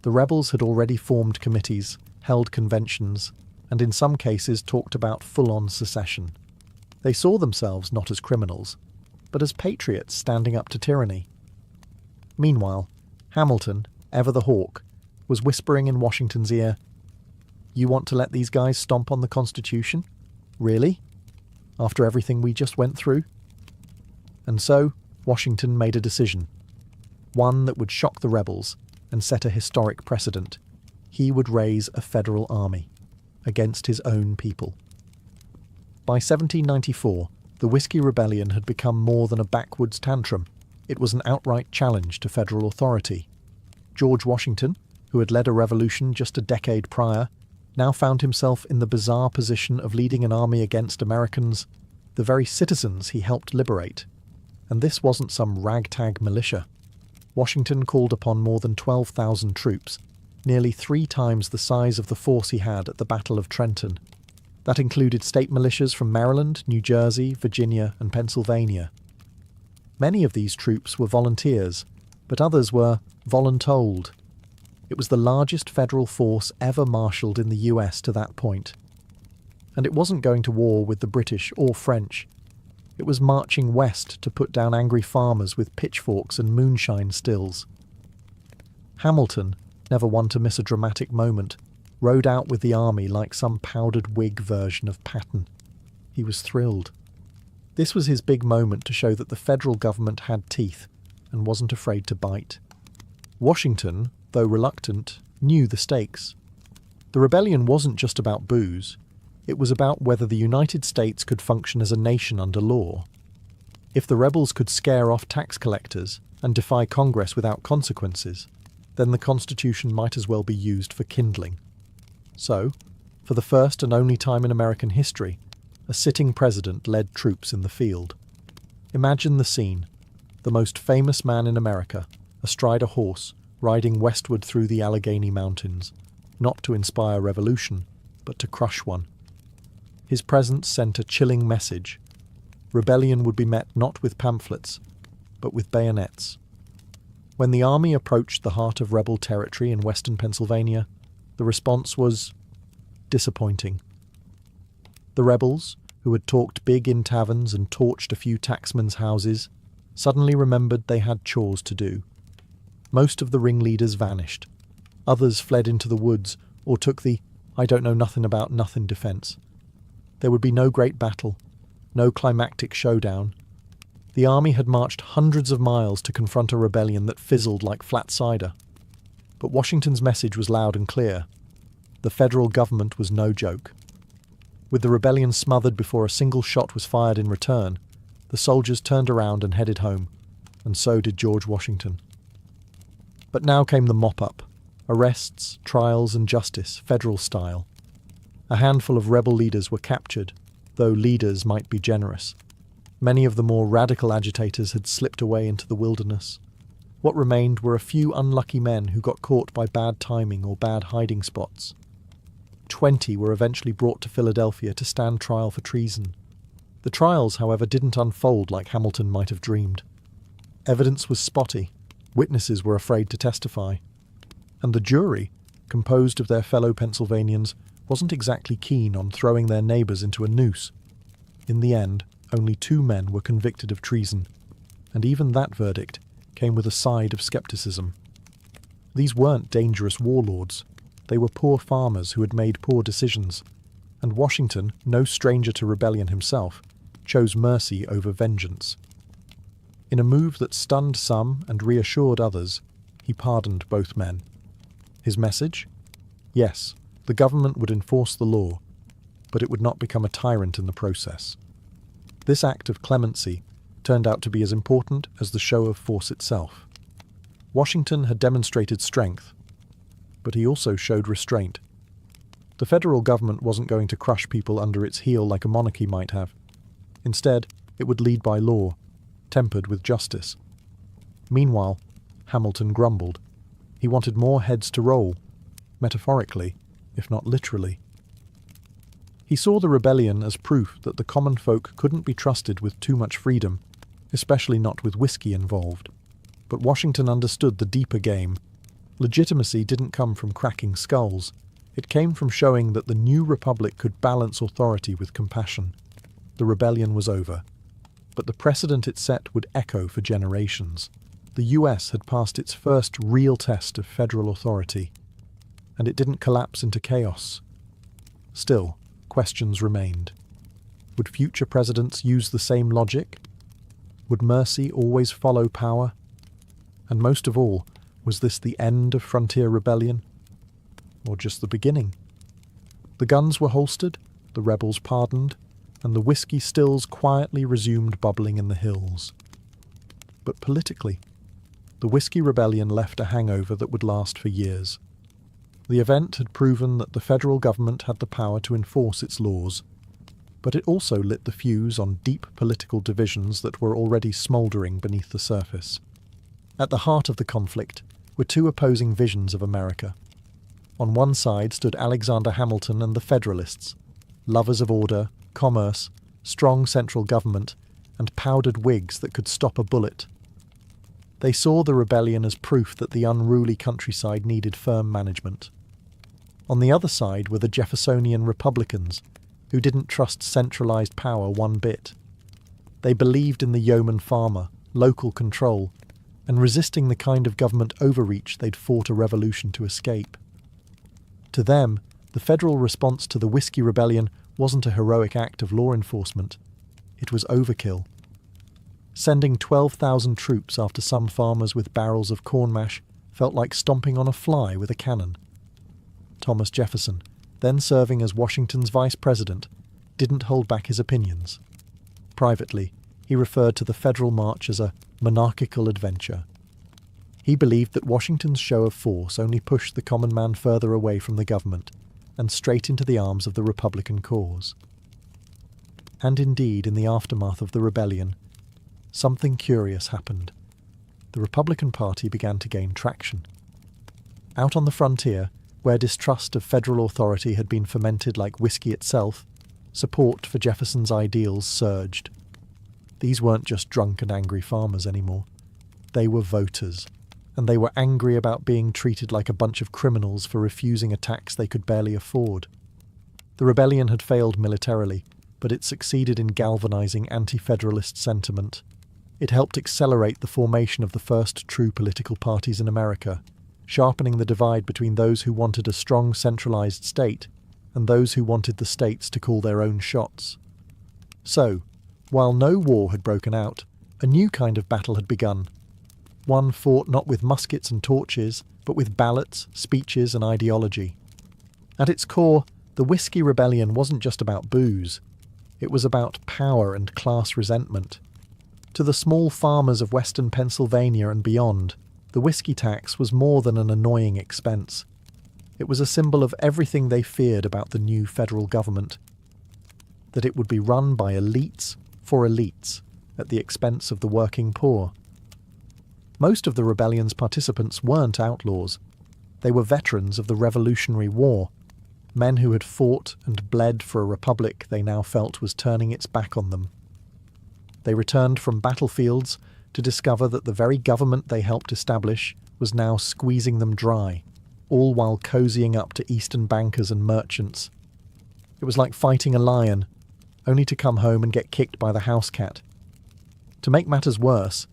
The rebels had already formed committees, held conventions, and in some cases talked about full-on secession. They saw themselves not as criminals, but as patriots standing up to tyranny. Meanwhile, Hamilton, ever the hawk, was whispering in Washington's ear, "You want to let these guys stomp on the Constitution? Really? After everything we just went through?" And so, Washington made a decision. One that would shock the rebels and set a historic precedent. He would raise a federal army against his own people. By 1794, the Whiskey Rebellion had become more than a backwoods tantrum. It was an outright challenge to federal authority. George Washington, who had led a revolution just a decade prior, now found himself in the bizarre position of leading an army against Americans, the very citizens he helped liberate. And this wasn't some ragtag militia. Washington called upon more than 12,000 troops, nearly 3 times the size of the force he had at the Battle of Trenton. That included state militias from Maryland, New Jersey, Virginia, and Pennsylvania. Many of these troops were volunteers, but others were voluntold. It was the largest federal force ever marshalled in the US to that point. And it wasn't going to war with the British or French. It was marching west to put down angry farmers with pitchforks and moonshine stills. Hamilton, never one to miss a dramatic moment, rode out with the army like some powdered wig version of Patton. He was thrilled. This was his big moment to show that the federal government had teeth and wasn't afraid to bite. Washington, though reluctant, knew the stakes. The rebellion wasn't just about booze. It was about whether the United States could function as a nation under law. If the rebels could scare off tax collectors and defy Congress without consequences, then the Constitution might as well be used for kindling. So, For the first and only time in American history, a sitting president led troops in the field. Imagine the scene: the most famous man in America, astride a horse, riding westward through the Allegheny Mountains, not to inspire revolution, but to crush one. His presence sent a chilling message. Rebellion would be met not with pamphlets, but with bayonets. When the army approached the heart of rebel territory in western Pennsylvania, the response was disappointing. The rebels, who had talked big in taverns and torched a few tacksmen's houses, suddenly remembered they had chores to do. Most of the ringleaders vanished. Others fled into the woods or took the I don't know nothing about nothing defense. There would be no great battle, no climactic showdown. The army had marched hundreds of miles to confront a rebellion that fizzled like flat cider. But Washington's message was loud and clear. The federal government was no joke. With the rebellion smothered before a single shot was fired in return, the soldiers turned around and headed home, and so did George Washington. But now came the mop-up: arrests, trials, and justice, federal style. A handful of rebel leaders were captured, though leaders might be generous. Many of the more radical agitators had slipped away into the wilderness. What remained were a few unlucky men who got caught by bad timing or bad hiding spots. 20 were eventually brought to Philadelphia to stand trial for treason. The trials, however, didn't unfold like Hamilton might have dreamed. Evidence was spotty, witnesses were afraid to testify, and the jury, composed of their fellow Pennsylvanians, wasn't exactly keen on throwing their neighbours into a noose. In the end, only 2 men were convicted of treason, and even that verdict came with a side of scepticism. These weren't dangerous warlords. They were poor farmers who had made poor decisions, and Washington, no stranger to rebellion himself, chose mercy over vengeance. In a move that stunned some and reassured others, he pardoned both men. His message? Yes, the government would enforce the law, but it would not become a tyrant in the process. This act of clemency turned out to be as important as the show of force itself. Washington had demonstrated strength, but he also showed restraint. The federal government wasn't going to crush people under its heel like a monarchy might have. Instead, it would lead by law, tempered with justice. Meanwhile, Hamilton grumbled. He wanted more heads to roll, metaphorically, if not literally. He saw the rebellion as proof that the common folk couldn't be trusted with too much freedom, especially not with whiskey involved. But Washington understood the deeper game. Legitimacy didn't come from cracking skulls. It came from showing that the new republic could balance authority with compassion. The rebellion was over, but the precedent it set would echo for generations. The US had passed its first real test of federal authority, and it didn't collapse into chaos. Still, questions remained. Would future presidents use the same logic? Would mercy always follow power? And most of all, was this the end of frontier rebellion? Or just the beginning? The guns were holstered, the rebels pardoned, and the whiskey stills quietly resumed bubbling in the hills. But politically, the whiskey rebellion left a hangover that would last for years. The event had proven that the federal government had the power to enforce its laws, but it also lit the fuse on deep political divisions that were already smouldering beneath the surface. At the heart of the conflict were 2 opposing visions of America. On one side stood Alexander Hamilton and the Federalists, lovers of order, commerce, strong central government, and powdered Whigs that could stop a bullet. They saw the rebellion as proof that the unruly countryside needed firm management. On the other side were the Jeffersonian Republicans, who didn't trust centralized power one bit. They believed in the yeoman farmer, local control, and resisting the kind of government overreach they'd fought a revolution to escape. To them, the federal response to the Whiskey Rebellion wasn't a heroic act of law enforcement. It was overkill. Sending 12,000 troops after some farmers with barrels of corn mash felt like stomping on a fly with a cannon. Thomas Jefferson, then serving as Washington's vice president, didn't hold back his opinions. Privately, he referred to the federal march as a monarchical adventure. He believed that Washington's show of force only pushed the common man further away from the government, and straight into the arms of the Republican cause. And indeed, in the aftermath of the rebellion, something curious happened. The Republican Party began to gain traction. Out on the frontier, where distrust of federal authority had been fermented like whiskey itself, support for Jefferson's ideals surged. These weren't just drunk and angry farmers anymore. They were voters, and they were angry about being treated like a bunch of criminals for refusing a tax they could barely afford. The rebellion had failed militarily, but it succeeded in galvanizing anti-federalist sentiment. It helped accelerate the formation of the first true political parties in America, sharpening the divide between those who wanted a strong centralized state and those who wanted the states to call their own shots. So, while no war had broken out, a new kind of battle had begun. One fought not with muskets and torches, but with ballots, speeches, and ideology. At its core, the Whiskey Rebellion wasn't just about booze. It was about power and class resentment. To the small farmers of western Pennsylvania and beyond, the whiskey tax was more than an annoying expense. It was a symbol of everything they feared about the new federal government. That it would be run by elites for elites, at the expense of the working poor. Most of the rebellion's participants weren't outlaws. They were veterans of the Revolutionary War, men who had fought and bled for a republic they now felt was turning its back on them. They returned from battlefields to discover that the very government they helped establish was now squeezing them dry, all while cozying up to Eastern bankers and merchants. It was like fighting a lion, only to come home and get kicked by the house cat. To make matters worse,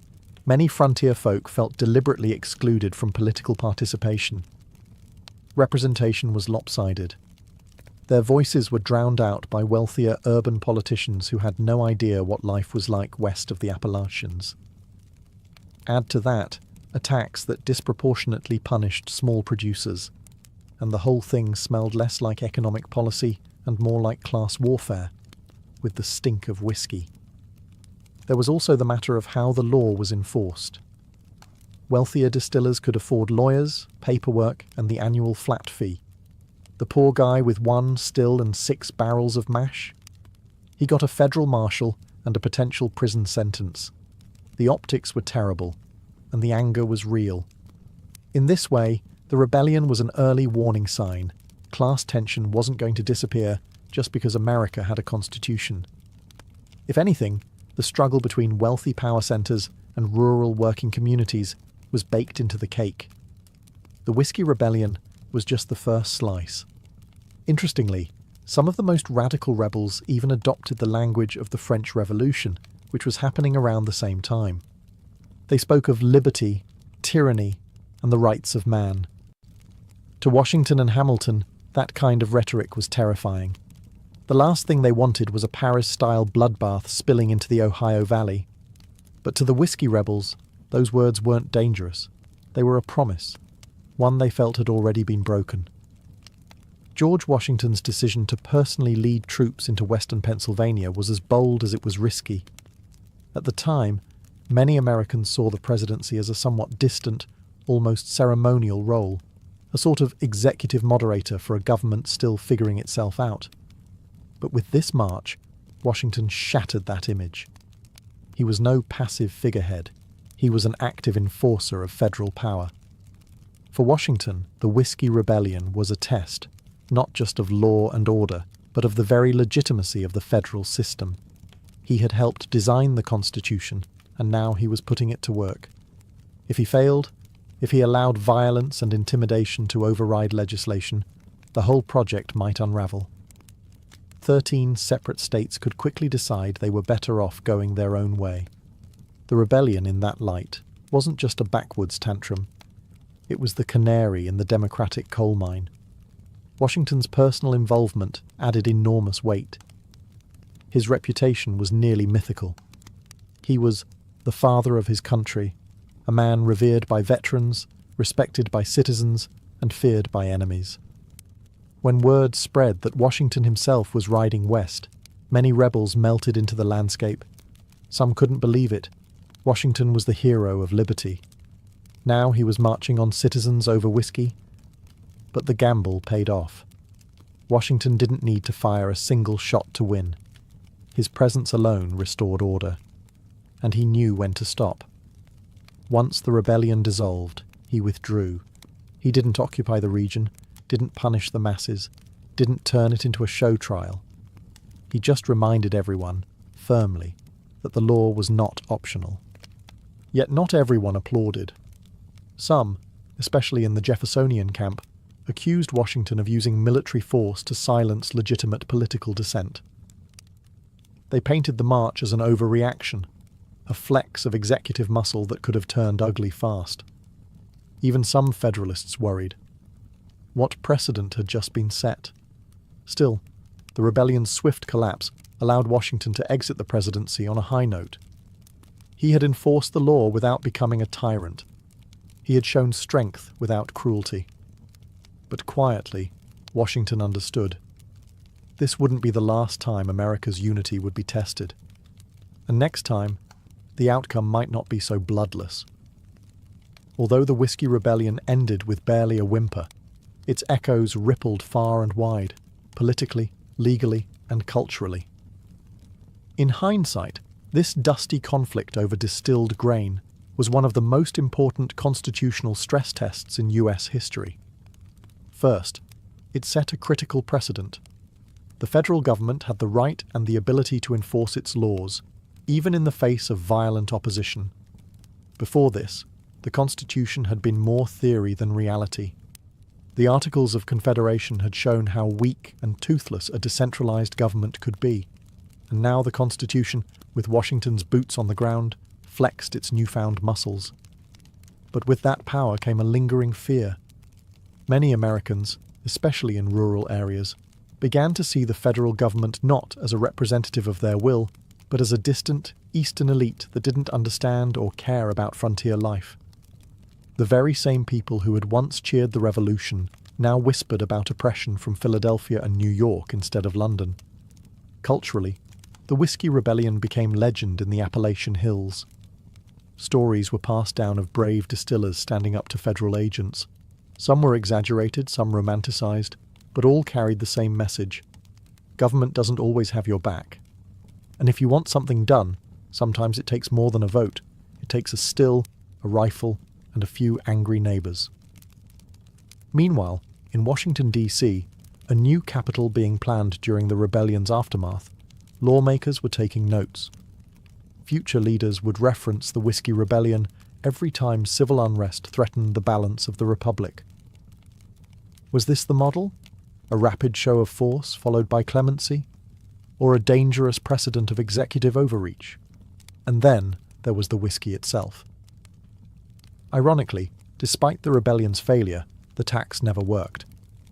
many frontier folk felt deliberately excluded from political participation. Representation was lopsided. Their voices were drowned out by wealthier urban politicians who had no idea what life was like west of the Appalachians. Add to that a tax that disproportionately punished small producers, and the whole thing smelled less like economic policy and more like class warfare, with the stink of whiskey. There was also the matter of how the law was enforced. Wealthier distillers could afford lawyers, paperwork, and the annual flat fee. The poor guy with 1 still and 6 barrels of mash? He got a federal marshal and a potential prison sentence. The optics were terrible, and the anger was real. In this way, the rebellion was an early warning sign. Class tension wasn't going to disappear just because America had a constitution. If anything, the struggle between wealthy power centers and rural working communities was baked into the cake. The Whiskey Rebellion was just the first slice. Interestingly, some of the most radical rebels even adopted the language of the French Revolution, which was happening around the same time. They spoke of liberty, tyranny, and the rights of man. To Washington and Hamilton, that kind of rhetoric was terrifying. The last thing they wanted was a Paris-style bloodbath spilling into the Ohio Valley. But to the whiskey rebels, those words weren't dangerous. They were a promise, one they felt had already been broken. George Washington's decision to personally lead troops into western Pennsylvania was as bold as it was risky. At the time, many Americans saw the presidency as a somewhat distant, almost ceremonial role, a sort of executive moderator for a government still figuring itself out. But with this march, Washington shattered that image. He was no passive figurehead. He was an active enforcer of federal power. For Washington, the Whiskey Rebellion was a test, not just of law and order, but of the very legitimacy of the federal system. He had helped design the Constitution, and now he was putting it to work. If he failed, if he allowed violence and intimidation to override legislation, the whole project might unravel. 13 separate states could quickly decide they were better off going their own way. The rebellion, in that light, wasn't just a backwoods tantrum. It was the canary in the Democratic coal mine. Washington's personal involvement added enormous weight. His reputation was nearly mythical. He was the father of his country, a man revered by veterans, respected by citizens, and feared by enemies. When word spread that Washington himself was riding west, many rebels melted into the landscape. Some couldn't believe it. Washington was the hero of liberty. Now he was marching on citizens over whiskey. But the gamble paid off. Washington didn't need to fire a single shot to win. His presence alone restored order, and he knew when to stop. Once the rebellion dissolved, he withdrew. He didn't occupy the region, didn't punish the masses, didn't turn it into a show trial. He just reminded everyone, firmly, that the law was not optional. Yet not everyone applauded. Some, especially in the Jeffersonian camp, accused Washington of using military force to silence legitimate political dissent. They painted the march as an overreaction, a flex of executive muscle that could have turned ugly fast. Even some Federalists worried. What precedent had just been set? Still, the rebellion's swift collapse allowed Washington to exit the presidency on a high note. He had enforced the law without becoming a tyrant. He had shown strength without cruelty. But quietly, Washington understood. This wouldn't be the last time America's unity would be tested. And next time, the outcome might not be so bloodless. Although the Whiskey Rebellion ended with barely a whimper, its echoes rippled far and wide, politically, legally, and culturally. In hindsight, this dusty conflict over distilled grain was one of the most important constitutional stress tests in US history. First, it set a critical precedent. The federal government had the right and the ability to enforce its laws, even in the face of violent opposition. Before this, the Constitution had been more theory than reality. The Articles of Confederation had shown how weak and toothless a decentralized government could be, and now the Constitution, with Washington's boots on the ground, flexed its newfound muscles. But with that power came a lingering fear. Many Americans, especially in rural areas, began to see the federal government not as a representative of their will, but as a distant, eastern elite that didn't understand or care about frontier life. The very same people who had once cheered the revolution now whispered about oppression from Philadelphia and New York instead of London. Culturally, the Whiskey Rebellion became legend in the Appalachian Hills. Stories were passed down of brave distillers standing up to federal agents. Some were exaggerated, some romanticized, but all carried the same message. Government doesn't always have your back. And if you want something done, sometimes it takes more than a vote. It takes a still, a rifle, and a few angry neighbors. Meanwhile, in Washington, D.C., a new capital being planned during the rebellion's aftermath, lawmakers were taking notes. Future leaders would reference the Whiskey Rebellion every time civil unrest threatened the balance of the Republic. Was this the model? A rapid show of force followed by clemency? Or a dangerous precedent of executive overreach? And then there was the whiskey itself. Ironically, despite the rebellion's failure, the tax never worked.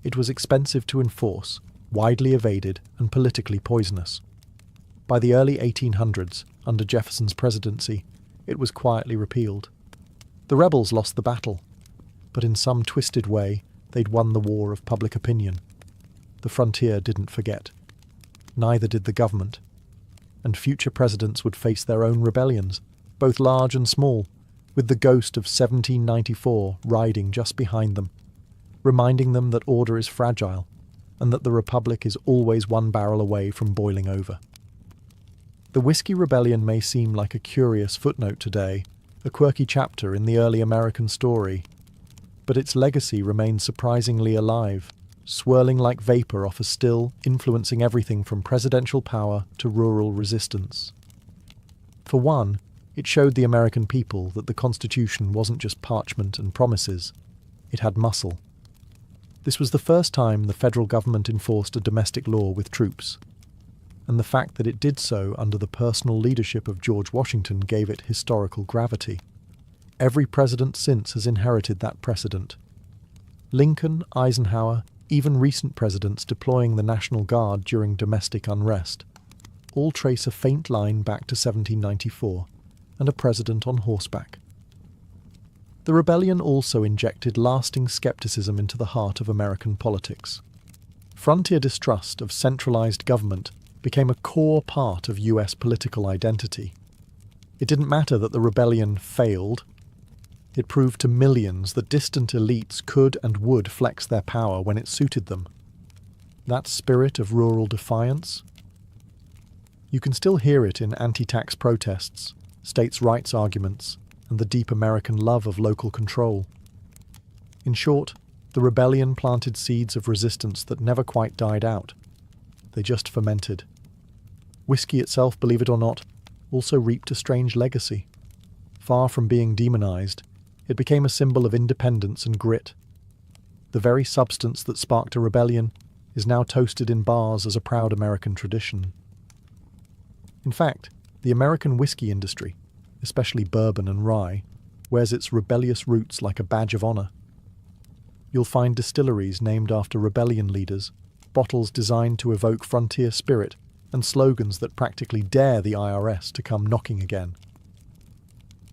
It was expensive to enforce, widely evaded, and politically poisonous. By the early 1800s, under Jefferson's presidency, it was quietly repealed. The rebels lost the battle, but in some twisted way, they'd won the war of public opinion. The frontier didn't forget. Neither did the government. And future presidents would face their own rebellions, both large and small, with the ghost of 1794 riding just behind them, reminding them that order is fragile, and that the Republic is always one barrel away from boiling over. The Whiskey Rebellion may seem like a curious footnote today, a quirky chapter in the early American story, but its legacy remains surprisingly alive, swirling like vapor off a still, influencing everything from presidential power to rural resistance. For one, it showed the American people that the Constitution wasn't just parchment and promises, it had muscle. This was the first time the federal government enforced a domestic law with troops, and the fact that it did so under the personal leadership of George Washington gave it historical gravity. Every president since has inherited that precedent. Lincoln, Eisenhower, even recent presidents deploying the National Guard during domestic unrest, all trace a faint line back to 1794 and a president on horseback. The rebellion also injected lasting skepticism into the heart of American politics. Frontier distrust of centralized government became a core part of US political identity. It didn't matter that the rebellion failed. It proved to millions that distant elites could and would flex their power when it suited them. That spirit of rural defiance? You can still hear it in anti-tax protests, states' rights arguments, and the deep American love of local control. In short, the rebellion planted seeds of resistance that never quite died out. They just fermented. Whiskey itself, believe it or not, also reaped a strange legacy. Far from being demonized, it became a symbol of independence and grit. The very substance that sparked a rebellion is now toasted in bars as a proud American tradition. In fact, the American whiskey industry, especially bourbon and rye, wears its rebellious roots like a badge of honor. You'll find distilleries named after rebellion leaders, bottles designed to evoke frontier spirit, and slogans that practically dare the IRS to come knocking again.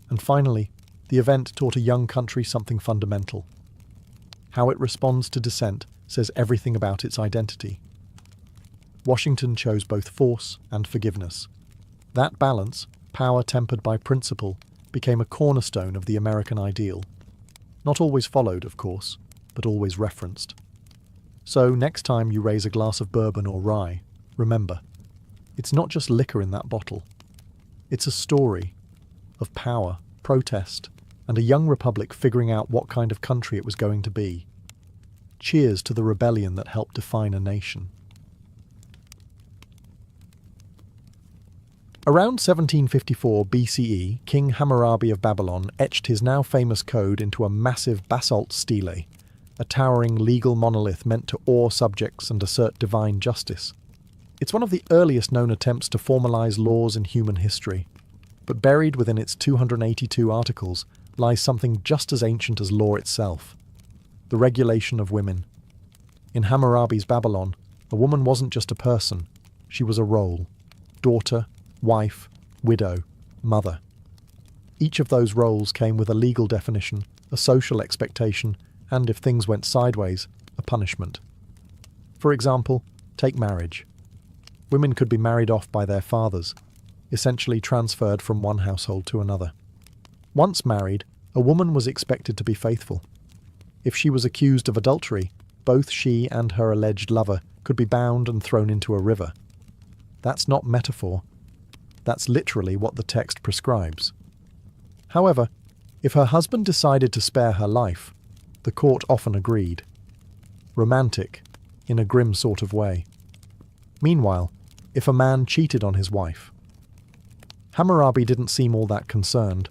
And finally, the event taught a young country something fundamental. How it responds to dissent says everything about its identity. Washington chose both force and forgiveness. That balance, power tempered by principle, became a cornerstone of the American ideal. Not always followed, of course, but always referenced. So next time you raise a glass of bourbon or rye, remember, it's not just liquor in that bottle. It's a story of power, protest, and a young republic figuring out what kind of country it was going to be. Cheers to the rebellion that helped define a nation. Around 1754 BCE, King Hammurabi of Babylon etched his now famous code into a massive basalt stele, a towering legal monolith meant to awe subjects and assert divine justice. It's one of the earliest known attempts to formalize laws in human history, but buried within its 282 articles lies something just as ancient as law itself: the regulation of women. In Hammurabi's Babylon, a woman wasn't just a person, she was a role: daughter, wife, widow, mother. Each of those roles came with a legal definition, a social expectation, and if things went sideways, a punishment. For example, take marriage. Women could be married off by their fathers, essentially transferred from one household to another. Once married, a woman was expected to be faithful. If she was accused of adultery, both she and her alleged lover could be bound and thrown into a river. That's not metaphor. That's literally what the text prescribes. However, if her husband decided to spare her life, the court often agreed. Romantic, in a grim sort of way. Meanwhile, if a man cheated on his wife, Hammurabi didn't seem all that concerned.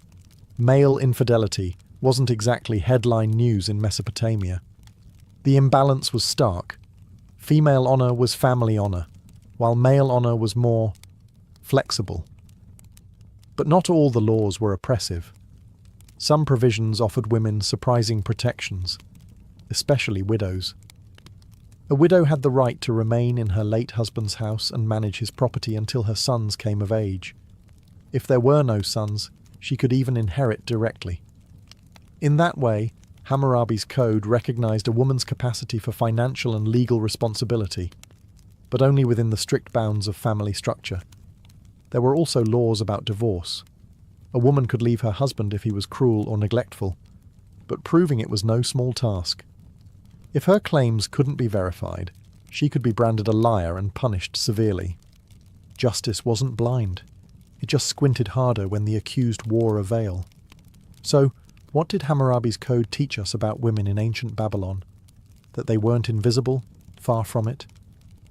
Male infidelity wasn't exactly headline news in Mesopotamia. The imbalance was stark. Female honor was family honor, while male honor was more flexible. But not all the laws were oppressive. Some provisions offered women surprising protections, especially widows. A widow had the right to remain in her late husband's house and manage his property until her sons came of age. If there were no sons, she could even inherit directly. In that way, Hammurabi's code recognized a woman's capacity for financial and legal responsibility, but only within the strict bounds of family structure. There were also laws about divorce. A woman could leave her husband if he was cruel or neglectful, but proving it was no small task. If her claims couldn't be verified, she could be branded a liar and punished severely. Justice wasn't blind. It just squinted harder when the accused wore a veil. So, what did Hammurabi's code teach us about women in ancient Babylon? That they weren't invisible? Far from it.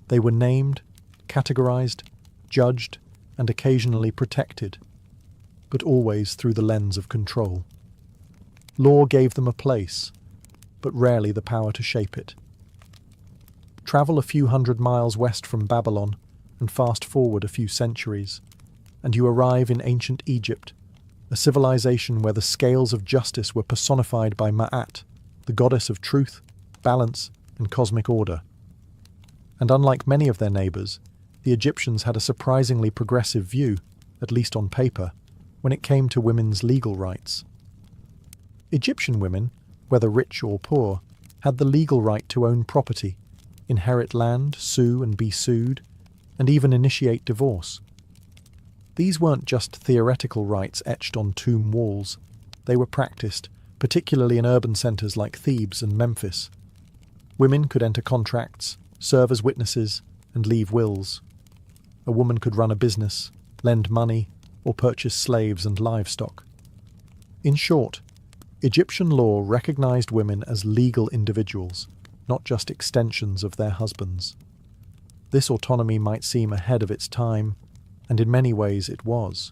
They were named, categorized, judged, and occasionally protected, but always through the lens of control. Law gave them a place, but rarely the power to shape it. Travel a few hundred miles west from Babylon, and fast forward a few centuries, and you arrive in ancient Egypt, a civilization where the scales of justice were personified by Ma'at, the goddess of truth, balance, and cosmic order. And unlike many of their neighbors, the Egyptians had a surprisingly progressive view, at least on paper, when it came to women's legal rights. Egyptian women, whether rich or poor, had the legal right to own property, inherit land, sue and be sued, and even initiate divorce. These weren't just theoretical rights etched on tomb walls. They were practiced, particularly in urban centers like Thebes and Memphis. Women could enter contracts, serve as witnesses, and leave wills. A woman could run a business, lend money, or purchase slaves and livestock. In short, Egyptian law recognized women as legal individuals, not just extensions of their husbands. This autonomy might seem ahead of its time, and in many ways it was.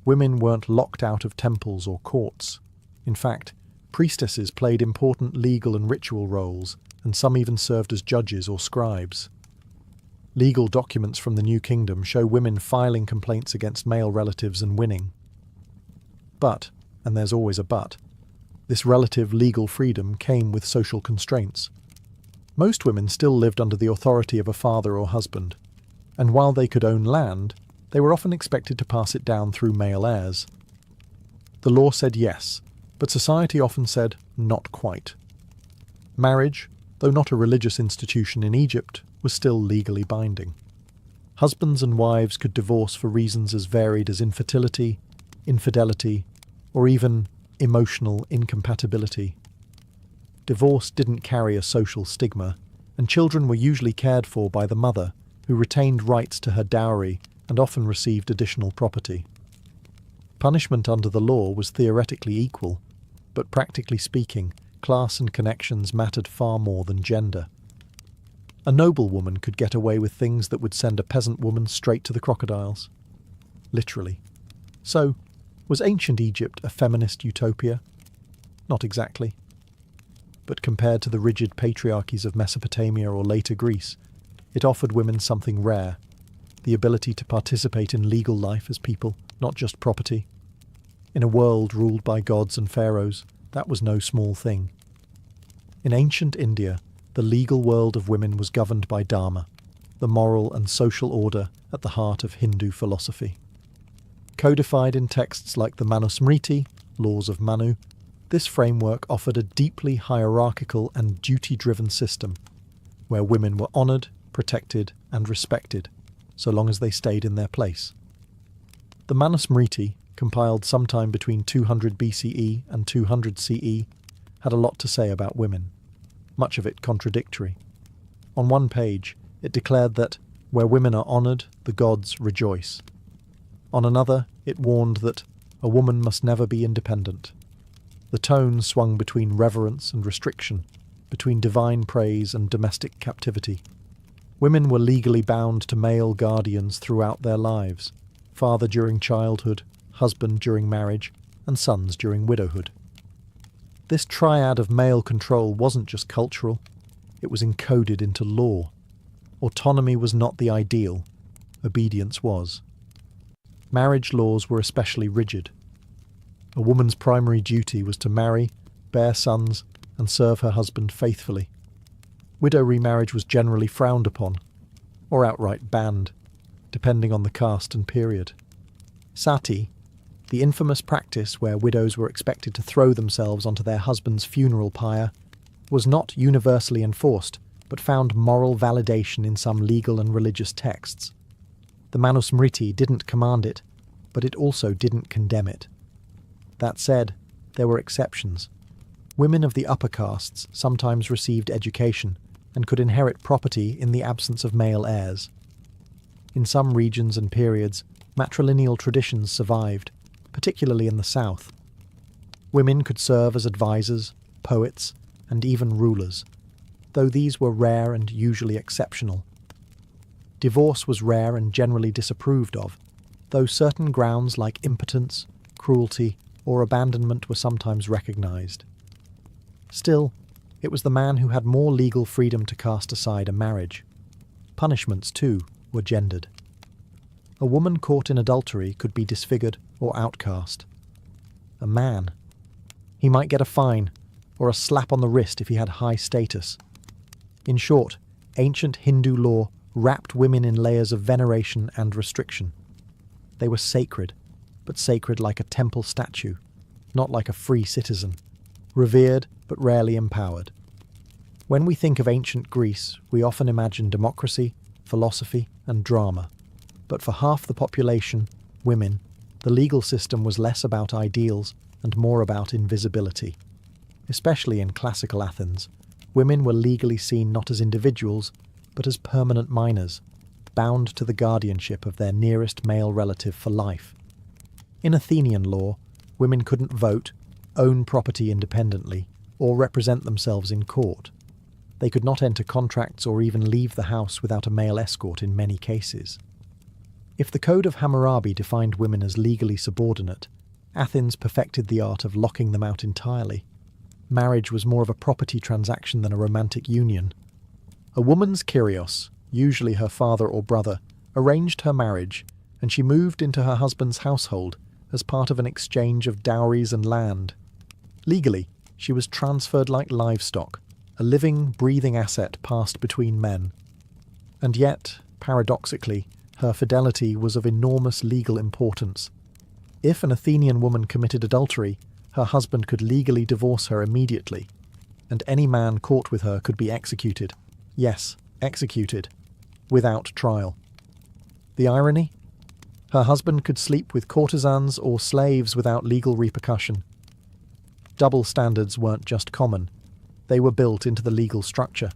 Women weren't locked out of temples or courts. In fact, priestesses played important legal and ritual roles, and some even served as judges or scribes. Legal documents from the New Kingdom show women filing complaints against male relatives and winning. But, and there's always a but, this relative legal freedom came with social constraints. Most women still lived under the authority of a father or husband, and while they could own land, they were often expected to pass it down through male heirs. The law said yes, but society often said not quite. Marriage, though not a religious institution in Egypt, was still legally binding. Husbands and wives could divorce for reasons as varied as infertility, infidelity, or even emotional incompatibility. Divorce didn't carry a social stigma, and children were usually cared for by the mother, who retained rights to her dowry and often received additional property. Punishment under the law was theoretically equal, but practically speaking, class and connections mattered far more than gender. A noblewoman could get away with things that would send a peasant woman straight to the crocodiles. Literally. So, was ancient Egypt a feminist utopia? Not exactly. But compared to the rigid patriarchies of Mesopotamia or later Greece, it offered women something rare: the ability to participate in legal life as people, not just property. In a world ruled by gods and pharaohs, that was no small thing. In ancient India, the legal world of women was governed by Dharma, the moral and social order at the heart of Hindu philosophy. Codified in texts like the Manusmriti, Laws of Manu, this framework offered a deeply hierarchical and duty-driven system, where women were honoured, protected, and respected, so long as they stayed in their place. The Manusmriti, compiled sometime between 200 BCE and 200 CE, had a lot to say about women, much of it contradictory. On one page, it declared that, where women are honoured, the gods rejoice. On another, it warned that a woman must never be independent. The tone swung between reverence and restriction, between divine praise and domestic captivity. Women were legally bound to male guardians throughout their lives: father during childhood, husband during marriage, and sons during widowhood. This triad of male control wasn't just cultural, it was encoded into law. Autonomy was not the ideal, obedience was. Marriage laws were especially rigid. A woman's primary duty was to marry, bear sons, and serve her husband faithfully. Widow remarriage was generally frowned upon, or outright banned, depending on the caste and period. Sati, the infamous practice where widows were expected to throw themselves onto their husband's funeral pyre, was not universally enforced, but found moral validation in some legal and religious texts. The Manusmriti didn't command it, but it also didn't condemn it. That said, there were exceptions. Women of the upper castes sometimes received education and could inherit property in the absence of male heirs. In some regions and periods, matrilineal traditions survived, particularly in the south. Women could serve as advisors, poets, and even rulers, though these were rare and usually exceptional. Divorce was rare and generally disapproved of, though certain grounds like impotence, cruelty, or abandonment were sometimes recognized. Still, it was the man who had more legal freedom to cast aside a marriage. Punishments, too, were gendered. A woman caught in adultery could be disfigured or outcast. A man, he might get a fine or a slap on the wrist if he had high status. In short, ancient Hindu law wrapped women in layers of veneration and restriction. They were sacred, but sacred like a temple statue, not like a free citizen, revered but rarely empowered. When we think of ancient Greece, we often imagine democracy, philosophy, and drama. But for half the population, women, the legal system was less about ideals and more about invisibility. Especially in classical Athens, women were legally seen not as individuals, but as permanent minors, bound to the guardianship of their nearest male relative for life. In Athenian law, women couldn't vote, own property independently, or represent themselves in court. They could not enter contracts or even leave the house without a male escort in many cases. If the Code of Hammurabi defined women as legally subordinate, Athens perfected the art of locking them out entirely. Marriage was more of a property transaction than a romantic union. A woman's kyrios, usually her father or brother, arranged her marriage, and she moved into her husband's household as part of an exchange of dowries and land. Legally, she was transferred like livestock, a living, breathing asset passed between men. And yet, paradoxically, her fidelity was of enormous legal importance. If an Athenian woman committed adultery, her husband could legally divorce her immediately, and any man caught with her could be executed. Yes, executed, without trial. The irony? Her husband could sleep with courtesans or slaves without legal repercussion. Double standards weren't just common, they were built into the legal structure.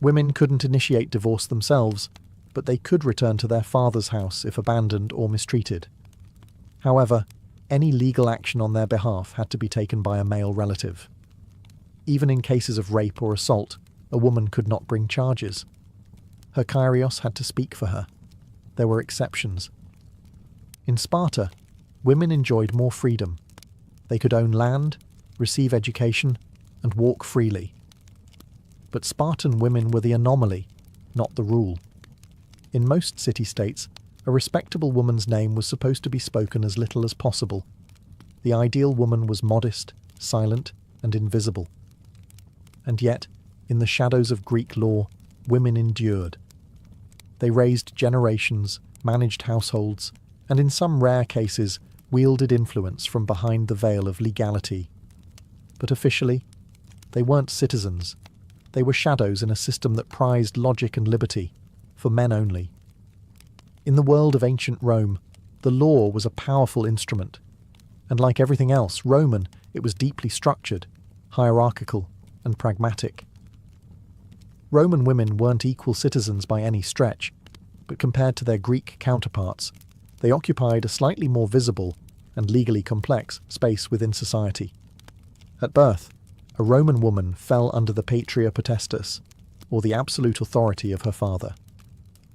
Women couldn't initiate divorce themselves, but they could return to their father's house if abandoned or mistreated. However, any legal action on their behalf had to be taken by a male relative. Even in cases of rape or assault, a woman could not bring charges. Her kyrios had to speak for her. There were exceptions. In Sparta, women enjoyed more freedom. They could own land, receive education, and walk freely. But Spartan women were the anomaly, not the rule. In most city-states, a respectable woman's name was supposed to be spoken as little as possible. The ideal woman was modest, silent, and invisible. And yet, in the shadows of Greek law, women endured. They raised generations, managed households, and in some rare cases, wielded influence from behind the veil of legality. But officially, they weren't citizens. They were shadows in a system that prized logic and liberty, for men only. In the world of ancient Rome, the law was a powerful instrument, and like everything else Roman, it was deeply structured, hierarchical, and pragmatic. Roman women weren't equal citizens by any stretch, but compared to their Greek counterparts, they occupied a slightly more visible and legally complex space within society. At birth, a Roman woman fell under the patria potestas, or the absolute authority of her father.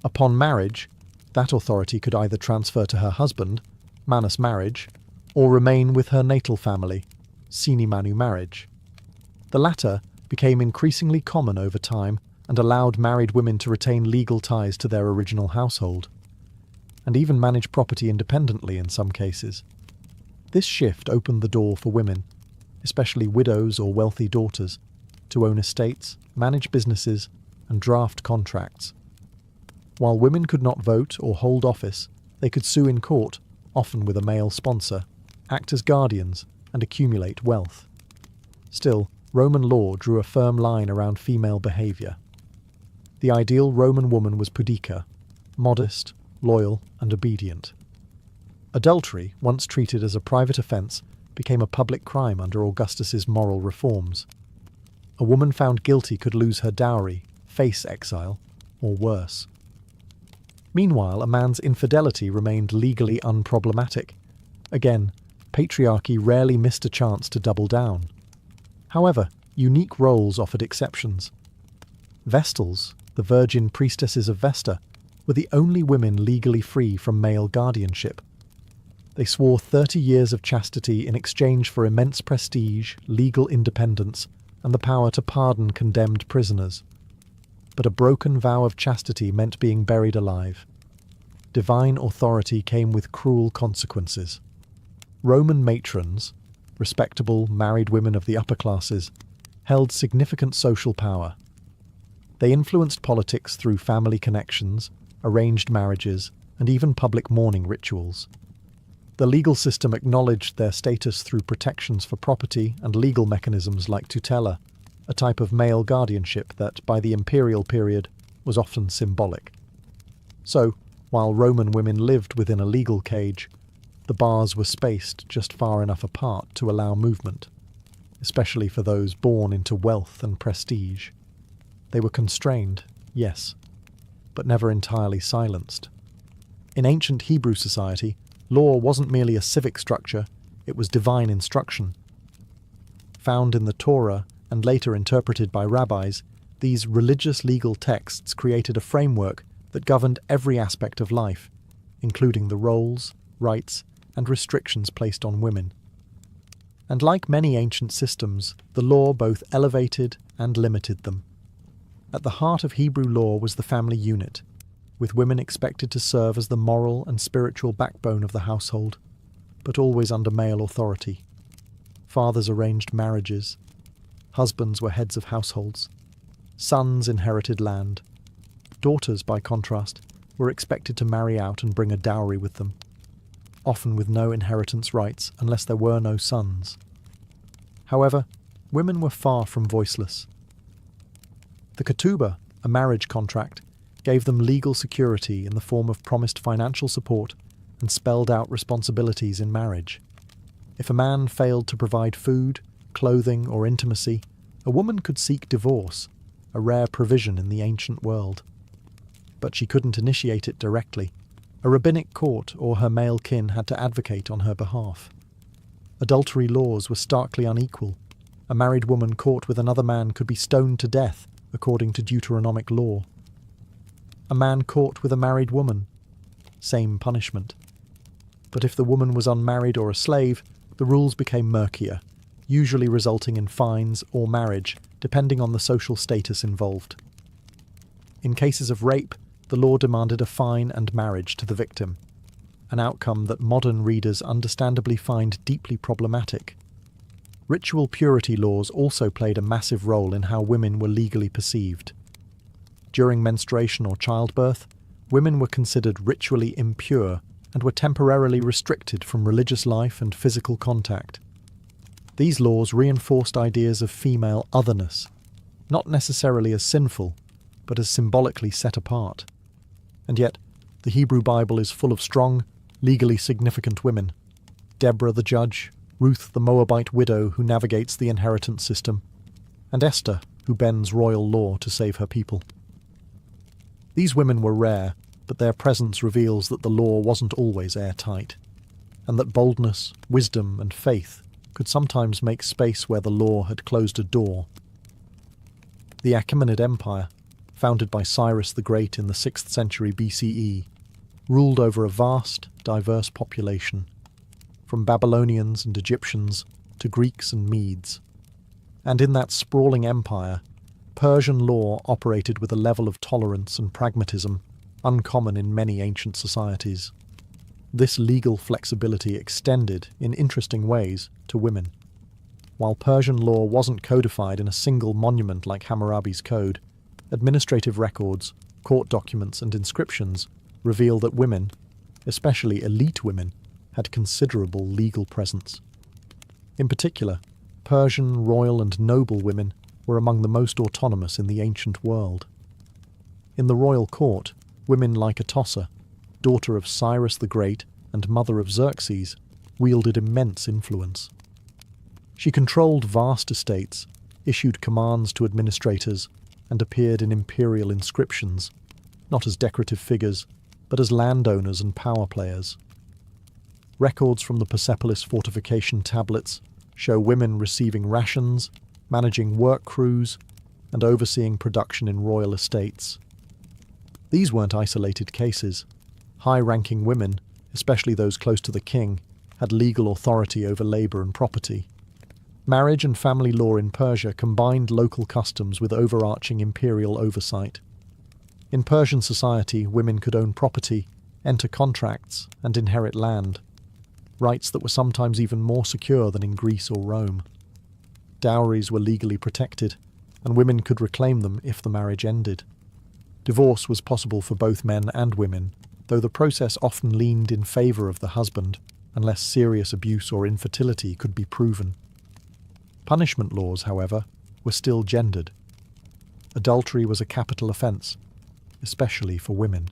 Upon marriage, that authority could either transfer to her husband, manus marriage, or remain with her natal family, sine manu marriage. The latter became increasingly common over time and allowed married women to retain legal ties to their original household, and even manage property independently in some cases. This shift opened the door for women, especially widows or wealthy daughters, to own estates, manage businesses, and draft contracts. While women could not vote or hold office, they could sue in court, often with a male sponsor, act as guardians, and accumulate wealth. Still, Roman law drew a firm line around female behaviour. The ideal Roman woman was pudica, modest, loyal, and obedient. Adultery, once treated as a private offence, became a public crime under Augustus's moral reforms. A woman found guilty could lose her dowry, face exile, or worse. Meanwhile, a man's infidelity remained legally unproblematic. Again, patriarchy rarely missed a chance to double down. However, unique roles offered exceptions. Vestals, the virgin priestesses of Vesta, were the only women legally free from male guardianship. They swore 30 years of chastity in exchange for immense prestige, legal independence, and the power to pardon condemned prisoners. But a broken vow of chastity meant being buried alive. Divine authority came with cruel consequences. Roman matrons, respectable married women of the upper classes, held significant social power. They influenced politics through family connections, arranged marriages, and even public mourning rituals. The legal system acknowledged their status through protections for property and legal mechanisms like tutela, a type of male guardianship that, by the imperial period, was often symbolic. So, while Roman women lived within a legal cage, the bars were spaced just far enough apart to allow movement, especially for those born into wealth and prestige. They were constrained, yes, but never entirely silenced. In ancient Hebrew society, law wasn't merely a civic structure, it was divine instruction. Found in the Torah and later interpreted by rabbis, these religious legal texts created a framework that governed every aspect of life, including the roles, rights, and restrictions placed on women. And like many ancient systems, the law both elevated and limited them. At the heart of Hebrew law was the family unit, with women expected to serve as the moral and spiritual backbone of the household, but always under male authority. Fathers arranged marriages. Husbands were heads of households. Sons inherited land. Daughters, by contrast, were expected to marry out and bring a dowry with them, often with no inheritance rights unless there were no sons. However, women were far from voiceless. The ketubah, a marriage contract, gave them legal security in the form of promised financial support and spelled out responsibilities in marriage. If a man failed to provide food, clothing, or intimacy, a woman could seek divorce, a rare provision in the ancient world. But she couldn't initiate it directly. A rabbinic court or her male kin had to advocate on her behalf. Adultery laws were starkly unequal. A married woman caught with another man could be stoned to death, according to Deuteronomic law. A man caught with a married woman, same punishment. But if the woman was unmarried or a slave, the rules became murkier, usually resulting in fines or marriage, depending on the social status involved. In cases of rape, the law demanded a fine and marriage to the victim, an outcome that modern readers understandably find deeply problematic. Ritual purity laws also played a massive role in how women were legally perceived. During menstruation or childbirth, women were considered ritually impure and were temporarily restricted from religious life and physical contact. These laws reinforced ideas of female otherness, not necessarily as sinful, but as symbolically set apart. And yet, the Hebrew Bible is full of strong, legally significant women. Deborah the judge, Ruth the Moabite widow who navigates the inheritance system, and Esther, who bends royal law to save her people. These women were rare, but their presence reveals that the law wasn't always airtight, and that boldness, wisdom, and faith could sometimes make space where the law had closed a door. The Achaemenid Empire, founded by Cyrus the Great in the 6th century BCE, ruled over a vast, diverse population, from Babylonians and Egyptians to Greeks and Medes. And in that sprawling empire, Persian law operated with a level of tolerance and pragmatism uncommon in many ancient societies. This legal flexibility extended, in interesting ways, to women. While Persian law wasn't codified in a single monument like Hammurabi's Code, administrative records, court documents, and inscriptions reveal that women, especially elite women, had considerable legal presence. In particular, Persian royal and noble women were among the most autonomous in the ancient world. In the royal court, women like Atossa, daughter of Cyrus the Great and mother of Xerxes, wielded immense influence. She controlled vast estates, issued commands to administrators, and appeared in imperial inscriptions, not as decorative figures, but as landowners and power players. Records from the Persepolis fortification tablets show women receiving rations, managing work crews, and overseeing production in royal estates. These weren't isolated cases. High-ranking women, especially those close to the king, had legal authority over labour and property. Marriage and family law in Persia combined local customs with overarching imperial oversight. In Persian society, women could own property, enter contracts, and inherit land, rights that were sometimes even more secure than in Greece or Rome. Dowries were legally protected, and women could reclaim them if the marriage ended. Divorce was possible for both men and women, though the process often leaned in favour of the husband, unless serious abuse or infertility could be proven. Punishment laws, however, were still gendered. Adultery was a capital offence, especially for women.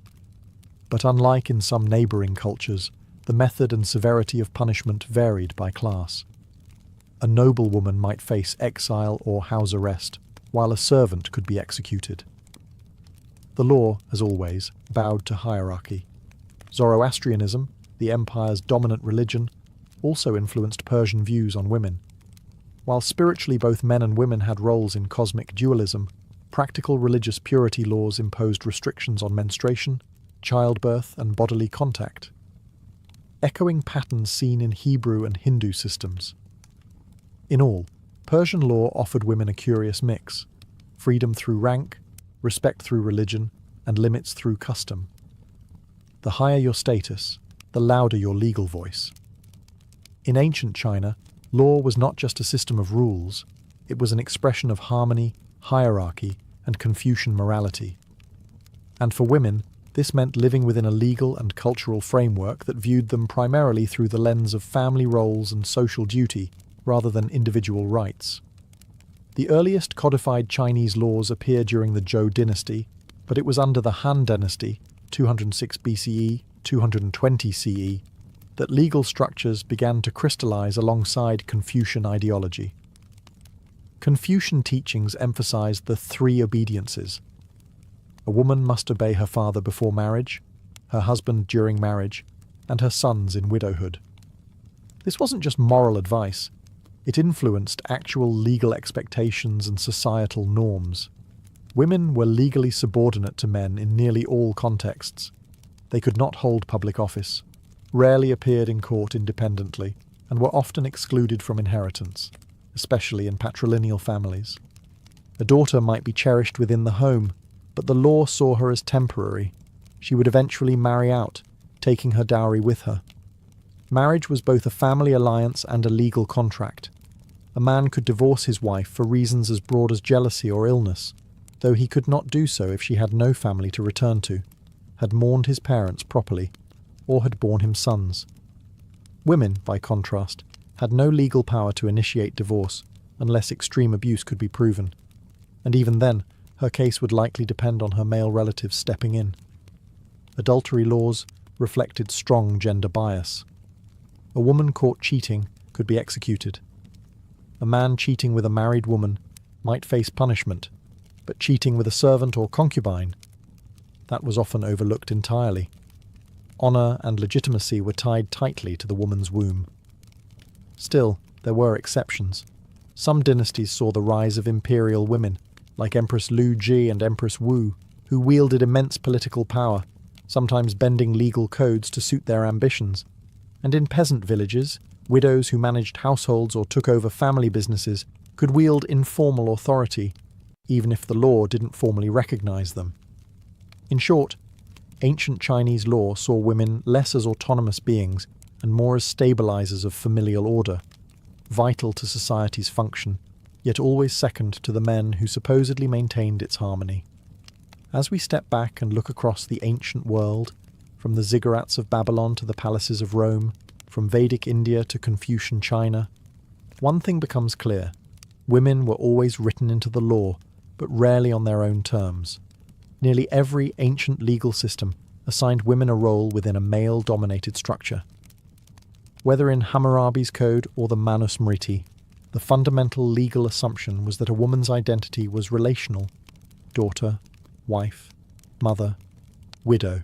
But unlike in some neighbouring cultures, the method and severity of punishment varied by class. A noblewoman might face exile or house arrest, while a servant could be executed. The law, as always, bowed to hierarchy. Zoroastrianism, the empire's dominant religion, also influenced Persian views on women. While spiritually both men and women had roles in cosmic dualism, practical religious purity laws imposed restrictions on menstruation, childbirth, and bodily contact, echoing patterns seen in Hebrew and Hindu systems. In all, Persian law offered women a curious mix: freedom through rank, respect through religion, and limits through custom. The higher your status, the louder your legal voice. In ancient China, law was not just a system of rules, it was an expression of harmony, hierarchy, and Confucian morality. And for women, this meant living within a legal and cultural framework that viewed them primarily through the lens of family roles and social duty, rather than individual rights. The earliest codified Chinese laws appear during the Zhou dynasty, but it was under the Han dynasty, 206 BCE, 220 CE, that legal structures began to crystallize alongside Confucian ideology. Confucian teachings emphasized the three obediences. A woman must obey her father before marriage, her husband during marriage, and her sons in widowhood. This wasn't just moral advice, it influenced actual legal expectations and societal norms. Women were legally subordinate to men in nearly all contexts. They could not hold public office, rarely appeared in court independently, and were often excluded from inheritance, especially in patrilineal families. A daughter might be cherished within the home, but the law saw her as temporary. She would eventually marry out, taking her dowry with her. Marriage was both a family alliance and a legal contract. A man could divorce his wife for reasons as broad as jealousy or illness, though he could not do so if she had no family to return to, had mourned his parents properly, or had borne him sons. Women, by contrast, had no legal power to initiate divorce unless extreme abuse could be proven, and even then, her case would likely depend on her male relatives stepping in. Adultery laws reflected strong gender bias. A woman caught cheating could be executed. A man cheating with a married woman might face punishment, but cheating with a servant or concubine, that was often overlooked entirely. Honour and legitimacy were tied tightly to the woman's womb. Still, there were exceptions. Some dynasties saw the rise of imperial women, like Empress Lu Ji and Empress Wu, who wielded immense political power, sometimes bending legal codes to suit their ambitions. And in peasant villages, widows who managed households or took over family businesses could wield informal authority, even if the law didn't formally recognize them. In short, ancient Chinese law saw women less as autonomous beings and more as stabilizers of familial order, vital to society's function, yet always second to the men who supposedly maintained its harmony. As we step back and look across the ancient world, from the ziggurats of Babylon to the palaces of Rome, from Vedic India to Confucian China, one thing becomes clear: women were always written into the law, but rarely on their own terms. Nearly every ancient legal system assigned women a role within a male-dominated structure. Whether in Hammurabi's code or the Manusmriti, the fundamental legal assumption was that a woman's identity was relational: daughter, wife, mother, widow.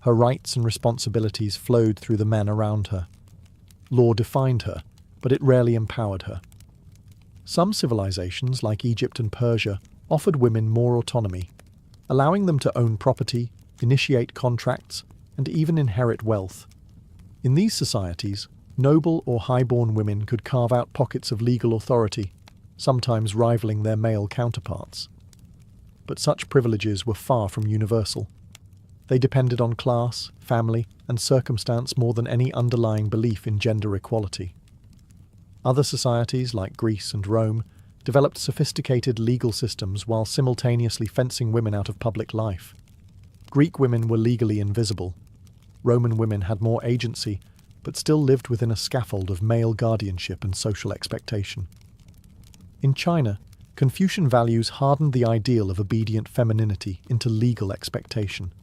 Her rights and responsibilities flowed through the men around her. Law defined her, but it rarely empowered her. Some civilizations, like Egypt and Persia, offered women more autonomy, allowing them to own property, initiate contracts, and even inherit wealth. In these societies, noble or high-born women could carve out pockets of legal authority, sometimes rivaling their male counterparts. But such privileges were far from universal. They depended on class, family, and circumstance more than any underlying belief in gender equality. Other societies, like Greece and Rome, developed sophisticated legal systems while simultaneously fencing women out of public life. Greek women were legally invisible. Roman women had more agency, but still lived within a scaffold of male guardianship and social expectation. In China, Confucian values hardened the ideal of obedient femininity into legal expectation.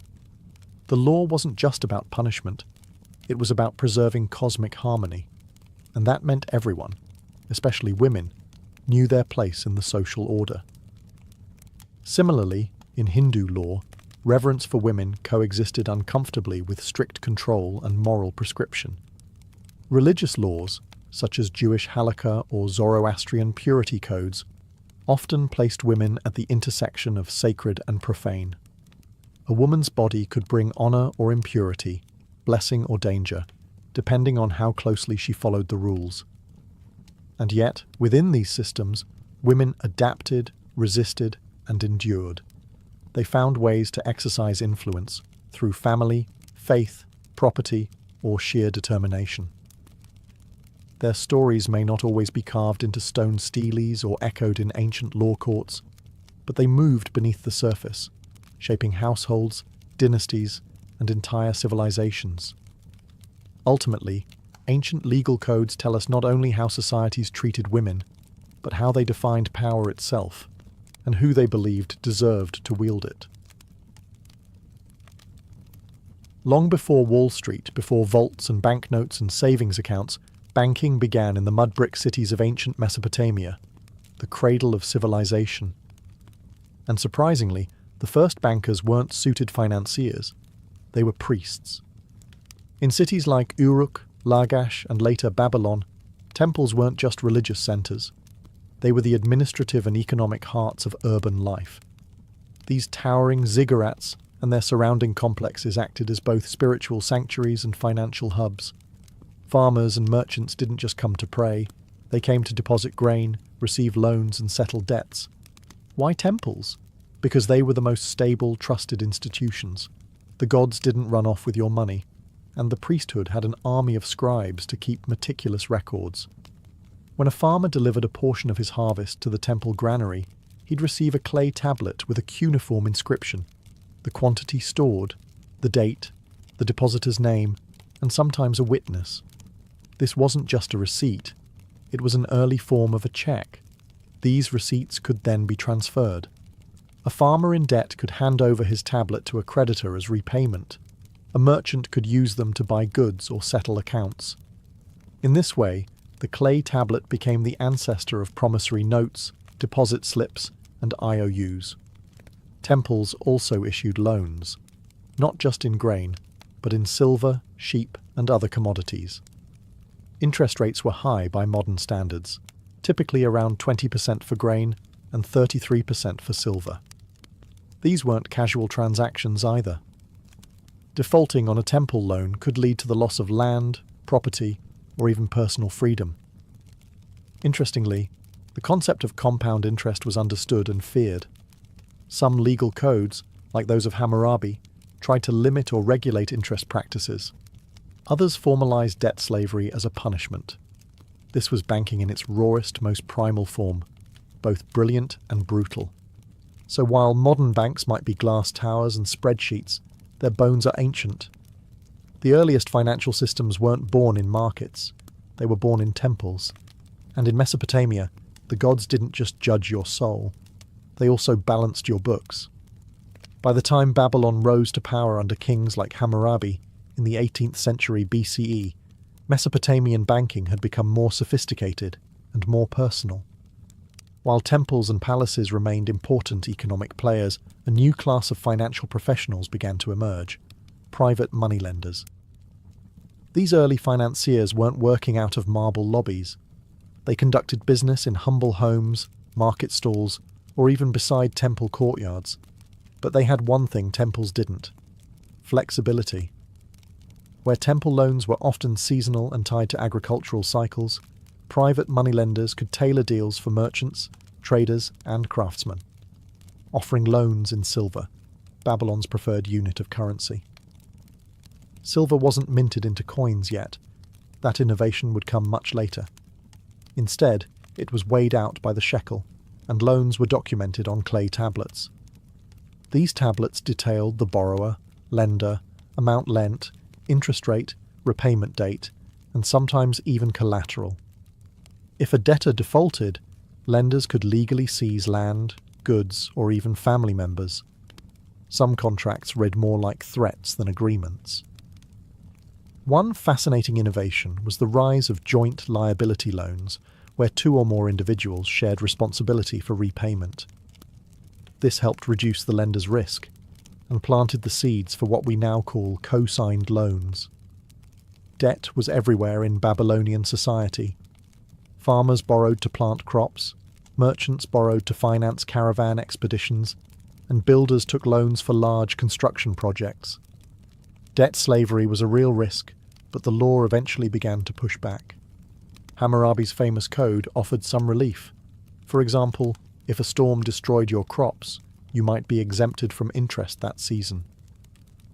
The law wasn't just about punishment, it was about preserving cosmic harmony, and that meant everyone, especially women, knew their place in the social order. Similarly, In Hindu law, reverence for women coexisted uncomfortably with strict control and moral prescription. Religious laws, such as Jewish halakha or Zoroastrian purity codes, often placed women at the intersection of sacred and profane. A woman's body could bring honor or impurity, blessing or danger, depending on how closely she followed the rules. And yet, within these systems, women adapted, resisted, and endured. They found ways to exercise influence through family, faith, property, or sheer determination. Their stories may not always be carved into stone steles or echoed in ancient law courts, but they moved beneath the surface, shaping households, dynasties, and entire civilizations. Ultimately, ancient legal codes tell us not only how societies treated women, but how they defined power itself, and who they believed deserved to wield it. Long before Wall Street, before vaults and banknotes and savings accounts, banking began in the mud-brick cities of ancient Mesopotamia, the cradle of civilization. And surprisingly, the first bankers weren't suited financiers, they were priests. In cities like Uruk, Lagash, and later Babylon, temples weren't just religious centers. They were the administrative and economic hearts of urban life. These towering ziggurats and their surrounding complexes acted as both spiritual sanctuaries and financial hubs. Farmers and merchants didn't just come to pray, they came to deposit grain, receive loans, and settle debts. Why temples? Because they were the most stable, trusted institutions. The gods didn't run off with your money, and the priesthood had an army of scribes to keep meticulous records. When a farmer delivered a portion of his harvest to the temple granary, he'd receive a clay tablet with a cuneiform inscription, the quantity stored, the date, the depositor's name, and sometimes a witness. This wasn't just a receipt, it was an early form of a check. These receipts could then be transferred. A farmer in debt could hand over his tablet to a creditor as repayment. A merchant could use them to buy goods or settle accounts. In this way, the clay tablet became the ancestor of promissory notes, deposit slips, and IOUs. Temples also issued loans, not just in grain, but in silver, sheep, and other commodities. Interest rates were high by modern standards, typically around 20% for grain and 33% for silver. These weren't casual transactions either. Defaulting on a temple loan could lead to the loss of land, property, or even personal freedom. Interestingly, the concept of compound interest was understood and feared. Some legal codes, like those of Hammurabi, tried to limit or regulate interest practices. Others formalized debt slavery as a punishment. This was banking in its rawest, most primal form, both brilliant and brutal. So while modern banks might be glass towers and spreadsheets, their bones are ancient. The earliest financial systems weren't born in markets, they were born in temples. And in Mesopotamia, the gods didn't just judge your soul, they also balanced your books. By the time Babylon rose to power under kings like Hammurabi in the 18th century BCE, Mesopotamian banking had become more sophisticated and more personal. While temples and palaces remained important economic players, a new class of financial professionals began to emerge: private moneylenders. These early financiers weren't working out of marble lobbies. They conducted business in humble homes, market stalls, or even beside temple courtyards. But they had one thing temples didn't: flexibility. Where temple loans were often seasonal and tied to agricultural cycles, private moneylenders could tailor deals for merchants, traders, and craftsmen, offering loans in silver, Babylon's preferred unit of currency. Silver wasn't minted into coins yet. That innovation would come much later. Instead, it was weighed out by the shekel, and loans were documented on clay tablets. These tablets detailed the borrower, lender, amount lent, interest rate, repayment date, and sometimes even collateral. If a debtor defaulted, lenders could legally seize land, goods, or even family members. Some contracts read more like threats than agreements. One fascinating innovation was the rise of joint liability loans, where two or more individuals shared responsibility for repayment. This helped reduce the lender's risk and planted the seeds for what we now call co-signed loans. Debt was everywhere in Babylonian society. Farmers borrowed to plant crops, merchants borrowed to finance caravan expeditions, and builders took loans for large construction projects. Debt slavery was a real risk, but the law eventually began to push back. Hammurabi's famous code offered some relief. For example, if a storm destroyed your crops, you might be exempted from interest that season.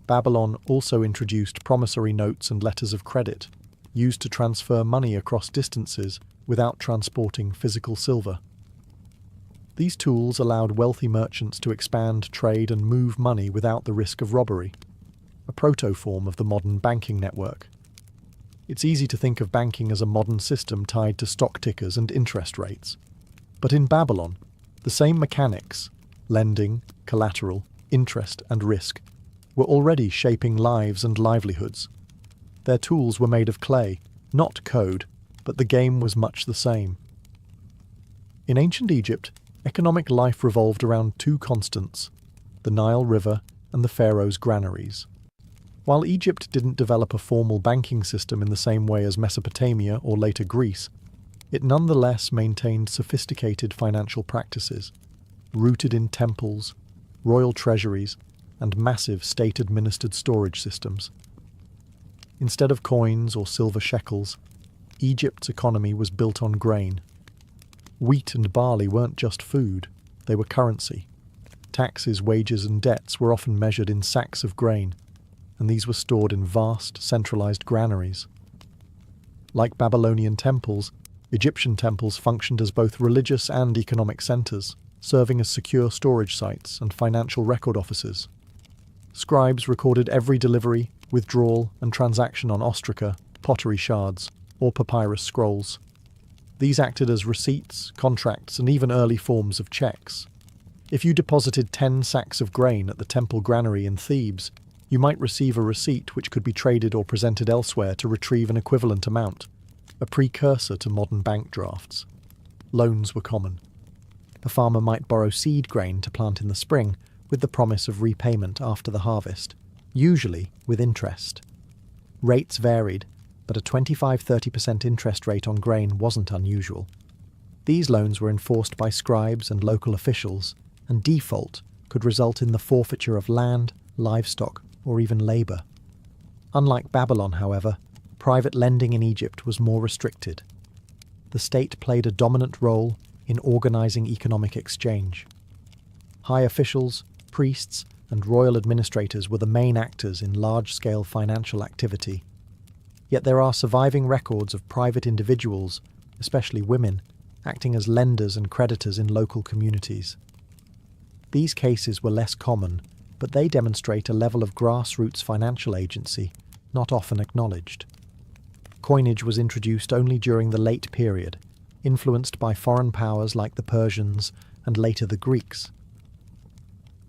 Babylon also introduced promissory notes and letters of credit, used to transfer money across distances without transporting physical silver. These tools allowed wealthy merchants to expand trade and move money without the risk of robbery, a proto-form of the modern banking network. It's easy to think of banking as a modern system tied to stock tickers and interest rates. But in Babylon, the same mechanics, lending, collateral, interest, and risk, were already shaping lives and livelihoods. Their tools were made of clay, not code, but the game was much the same. In ancient Egypt, economic life revolved around two constants, the Nile River and the pharaoh's granaries. While Egypt didn't develop a formal banking system in the same way as Mesopotamia or later Greece, it nonetheless maintained sophisticated financial practices, rooted in temples, royal treasuries, and massive state-administered storage systems. Instead of coins or silver shekels, Egypt's economy was built on grain. Wheat and barley weren't just food, they were currency. Taxes, wages, and debts were often measured in sacks of grain, and these were stored in vast, centralized granaries. Like Babylonian temples, Egyptian temples functioned as both religious and economic centers, serving as secure storage sites and financial record offices. Scribes recorded every delivery, withdrawal, and transaction on ostraca, pottery shards, or papyrus scrolls. These acted as receipts, contracts, and even early forms of checks. If you deposited 10 sacks of grain at the temple granary in Thebes, you might receive a receipt which could be traded or presented elsewhere to retrieve an equivalent amount, a precursor to modern bank drafts. Loans were common. A farmer might borrow seed grain to plant in the spring, with the promise of repayment after the harvest, usually with interest. Rates varied, but a 25–30% interest rate on grain wasn't unusual. These loans were enforced by scribes and local officials, and default could result in the forfeiture of land, livestock, or even labour. Unlike Babylon, however, private lending in Egypt was more restricted. The state played a dominant role in organising economic exchange. High officials, priests, and royal administrators were the main actors in large-scale financial activity. Yet there are surviving records of private individuals, especially women, acting as lenders and creditors in local communities. These cases were less common, but they demonstrate a level of grassroots financial agency not often acknowledged. Coinage was introduced only during the late period, influenced by foreign powers like the Persians and later the Greeks.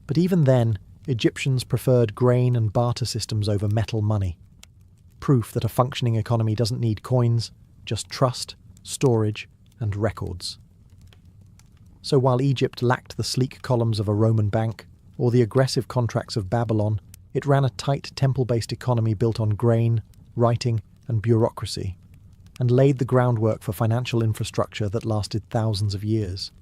But even then, Egyptians preferred grain and barter systems over metal money. Proof that a functioning economy doesn't need coins, just trust, storage, and records. So while Egypt lacked the sleek columns of a Roman bank or the aggressive contracts of Babylon, it ran a tight temple-based economy built on grain, writing, and bureaucracy, and laid the groundwork for financial infrastructure that lasted thousands of years.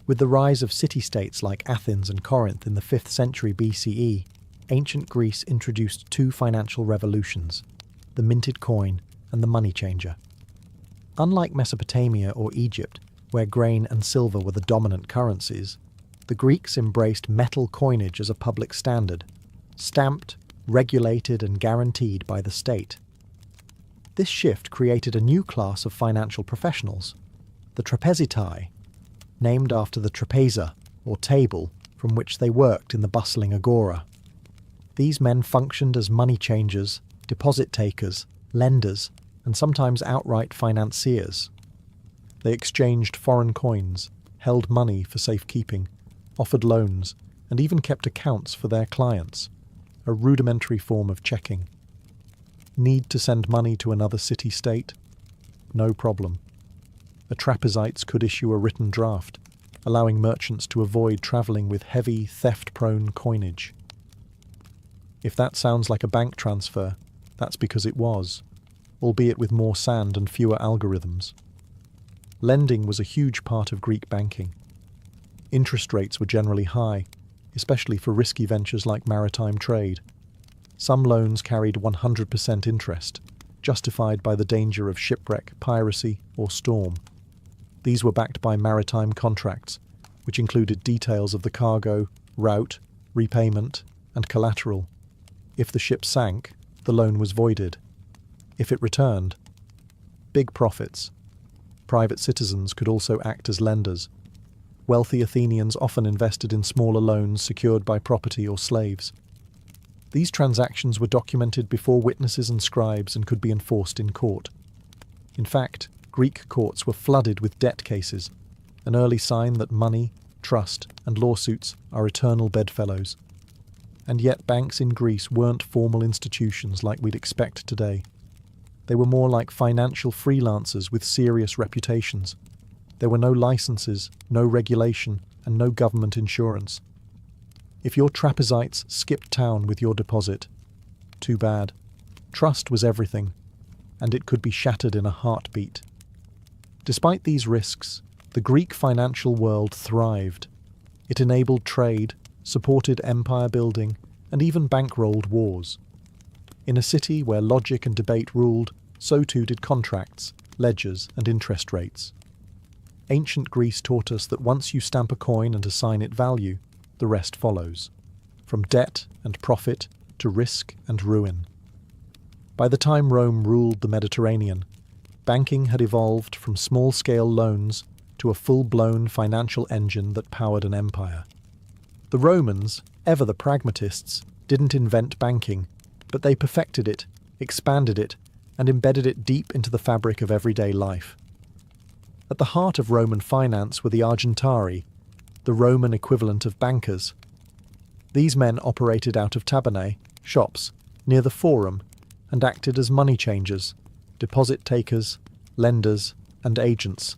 With the rise of city-states like Athens and Corinth in the 5th century BCE, ancient Greece introduced two financial revolutions, the minted coin and the money changer. Unlike Mesopotamia or Egypt, where grain and silver were the dominant currencies, the Greeks embraced metal coinage as a public standard, stamped, regulated, and guaranteed by the state. This shift created a new class of financial professionals, the trapezitae, named after the trapeza, or table, from which they worked in the bustling agora. These men functioned as money changers, deposit takers, lenders, and sometimes outright financiers. They exchanged foreign coins, held money for safekeeping, offered loans, and even kept accounts for their clients, a rudimentary form of checking. Need to send money to another city-state? No problem. The trapezites could issue a written draft, allowing merchants to avoid travelling with heavy, theft-prone coinage. If that sounds like a bank transfer, that's because it was, albeit with more sand and fewer algorithms. Lending was a huge part of Greek banking. Interest rates were generally high, especially for risky ventures like maritime trade. Some loans carried 100% interest, justified by the danger of shipwreck, piracy, or storm. These were backed by maritime contracts, which included details of the cargo, route, repayment, and collateral. If the ship sank, the loan was voided. If it returned, big profits. Private citizens could also act as lenders. Wealthy Athenians often invested in smaller loans secured by property or slaves. These transactions were documented before witnesses and scribes and could be enforced in court. In fact, Greek courts were flooded with debt cases, an early sign that money, trust, and lawsuits are eternal bedfellows. And yet banks in Greece weren't formal institutions like we'd expect today. They were more like financial freelancers with serious reputations. There were no licenses, no regulation, and no government insurance. If your trapezites skipped town with your deposit, too bad. Trust was everything, and it could be shattered in a heartbeat. Despite these risks, the Greek financial world thrived. It enabled trade, supported empire building, and even bankrolled wars. In a city where logic and debate ruled, so too did contracts, ledgers, and interest rates. Ancient Greece taught us that once you stamp a coin and assign it value, the rest follows, from debt and profit to risk and ruin. By the time Rome ruled the Mediterranean, banking had evolved from small-scale loans to a full-blown financial engine that powered an empire. The Romans, ever the pragmatists, didn't invent banking, but they perfected it, expanded it, and embedded it deep into the fabric of everyday life. At the heart of Roman finance were the argentari, the Roman equivalent of bankers. These men operated out of tabernae, shops, near the forum, and acted as money changers, deposit takers, lenders, and agents.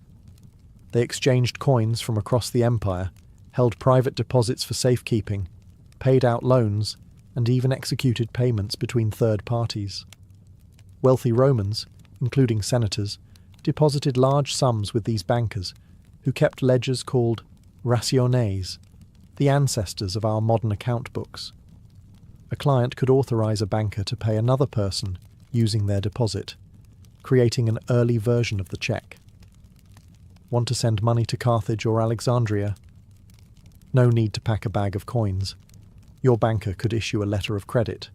They exchanged coins from across the empire, held private deposits for safekeeping, paid out loans, and even executed payments between third parties. Wealthy Romans, including senators, deposited large sums with these bankers, who kept ledgers called rationes, the ancestors of our modern account books. A client could authorize a banker to pay another person using their deposit, creating an early version of the check. Want to send money to Carthage or Alexandria? No need to pack a bag of coins. Your banker could issue a letter of credit.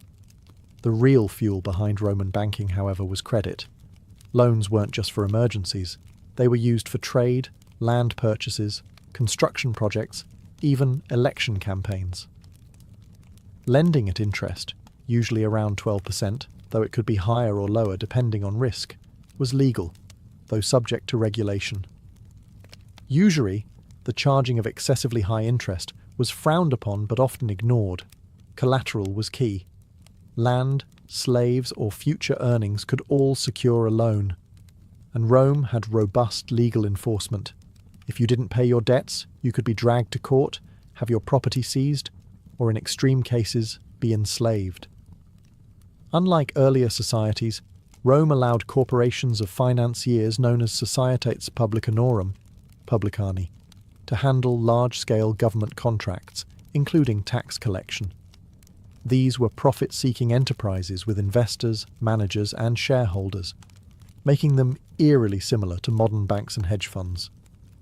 The real fuel behind Roman banking, however, was credit. Loans weren't just for emergencies. They were used for trade, land purchases, construction projects, even election campaigns. Lending at interest, usually around 12%, though it could be higher or lower depending on risk, was legal, though subject to regulation. Usury, the charging of excessively high interest, was frowned upon but often ignored. Collateral was key. Land, slaves, or future earnings could all secure a loan. And Rome had robust legal enforcement. If you didn't pay your debts, you could be dragged to court, have your property seized, or in extreme cases, be enslaved. Unlike earlier societies, Rome allowed corporations of financiers known as Societas Publicanorum, publicani, to handle large-scale government contracts, including tax collection. These were profit-seeking enterprises with investors, managers, and shareholders, making them eerily similar to modern banks and hedge funds.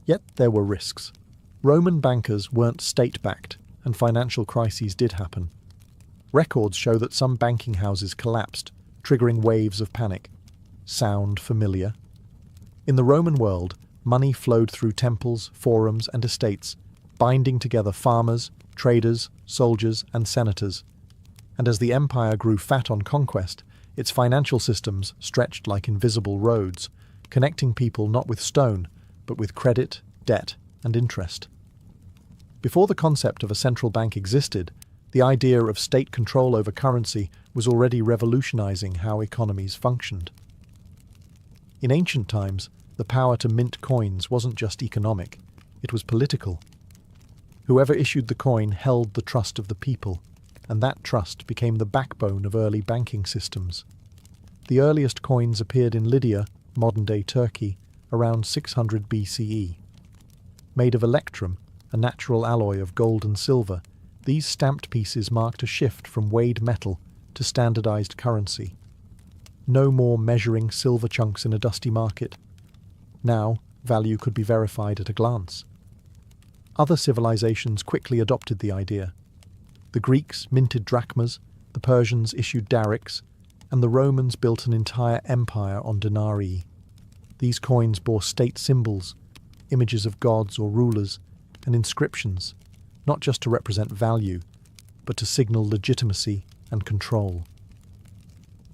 Yet there were risks. Roman bankers weren't state-backed, and financial crises did happen. Records show that some banking houses collapsed, triggering waves of panic. Sound familiar? In the Roman world, money flowed through temples, forums, and estates, binding together farmers, traders, soldiers, and senators. And as the empire grew fat on conquest, its financial systems stretched like invisible roads, connecting people not with stone, but with credit, debt, and interest. Before the concept of a central bank existed, the idea of state control over currency was already revolutionizing how economies functioned. In ancient times, the power to mint coins wasn't just economic, it was political. Whoever issued the coin held the trust of the people, and that trust became the backbone of early banking systems. The earliest coins appeared in Lydia, modern-day Turkey, around 600 BCE. Made of electrum, a natural alloy of gold and silver, these stamped pieces marked a shift from weighed metal to standardized currency. No more measuring silver chunks in a dusty market. Now, value could be verified at a glance. Other civilizations quickly adopted the idea. The Greeks minted drachmas, the Persians issued darics, and the Romans built an entire empire on denarii. These coins bore state symbols, images of gods or rulers, and inscriptions, not just to represent value, but to signal legitimacy and control.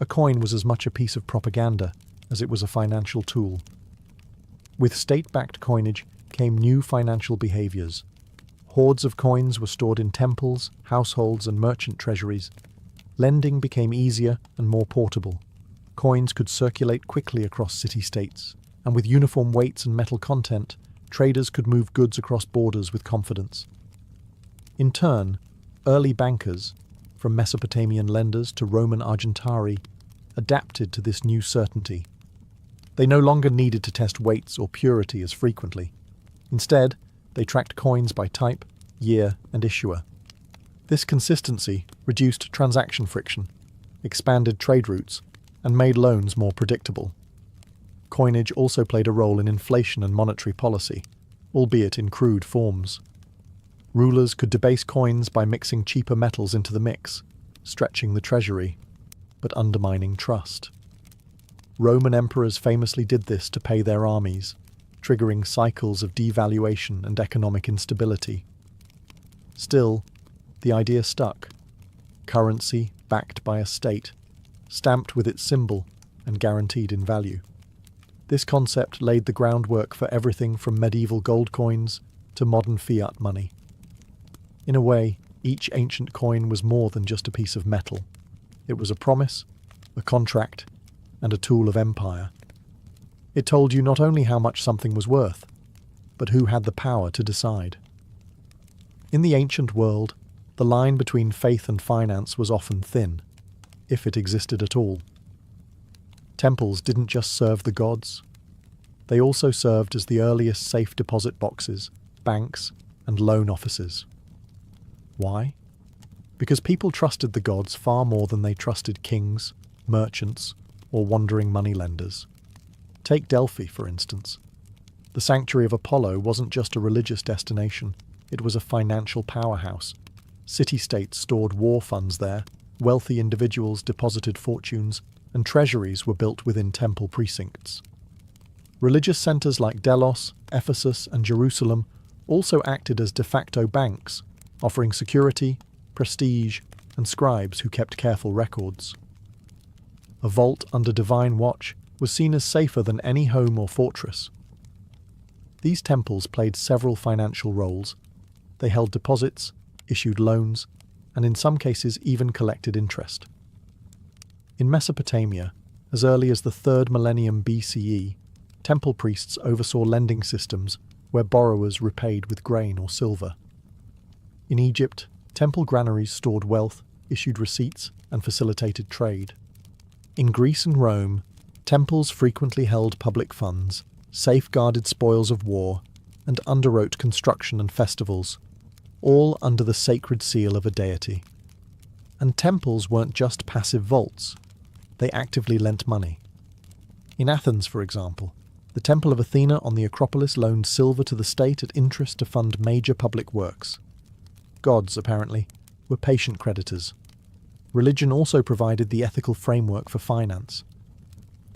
A coin was as much a piece of propaganda as it was a financial tool. With state-backed coinage came new financial behaviors. Hoards of coins were stored in temples, households, and merchant treasuries. Lending became easier and more portable. Coins could circulate quickly across city-states, and with uniform weights and metal content, traders could move goods across borders with confidence. In turn, early bankers, from Mesopotamian lenders to Roman argentari, adapted to this new certainty. They no longer needed to test weights or purity as frequently. Instead, they tracked coins by type, year, and issuer. This consistency reduced transaction friction, expanded trade routes, and made loans more predictable. Coinage also played a role in inflation and monetary policy, albeit in crude forms. Rulers could debase coins by mixing cheaper metals into the mix, stretching the treasury, but undermining trust. Roman emperors famously did this to pay their armies, triggering cycles of devaluation and economic instability. Still, the idea stuck. Currency backed by a state, stamped with its symbol and guaranteed in value. This concept laid the groundwork for everything from medieval gold coins to modern fiat money. In a way, each ancient coin was more than just a piece of metal. It was a promise, a contract, and a tool of empire. It told you not only how much something was worth, but who had the power to decide. In the ancient world, the line between faith and finance was often thin, if it existed at all. Temples didn't just serve the gods. They also served as the earliest safe deposit boxes, banks, and loan offices. Why? Because people trusted the gods far more than they trusted kings, merchants, or wandering moneylenders. Take Delphi, for instance. The sanctuary of Apollo wasn't just a religious destination, it was a financial powerhouse. City-states stored war funds there, wealthy individuals deposited fortunes, and treasuries were built within temple precincts. Religious centers like Delos, Ephesus, and Jerusalem also acted as de facto banks, offering security, prestige, and scribes who kept careful records. A vault under divine watch was seen as safer than any home or fortress. These temples played several financial roles. They held deposits, issued loans, and in some cases even collected interest. In Mesopotamia, as early as the 3rd millennium BCE, temple priests oversaw lending systems where borrowers repaid with grain or silver. In Egypt, temple granaries stored wealth, issued receipts, and facilitated trade. In Greece and Rome, temples frequently held public funds, safeguarded spoils of war, and underwrote construction and festivals, all under the sacred seal of a deity. And temples weren't just passive vaults, they actively lent money. In Athens, for example, the Temple of Athena on the Acropolis loaned silver to the state at interest to fund major public works. Gods, apparently, were patient creditors. Religion also provided the ethical framework for finance.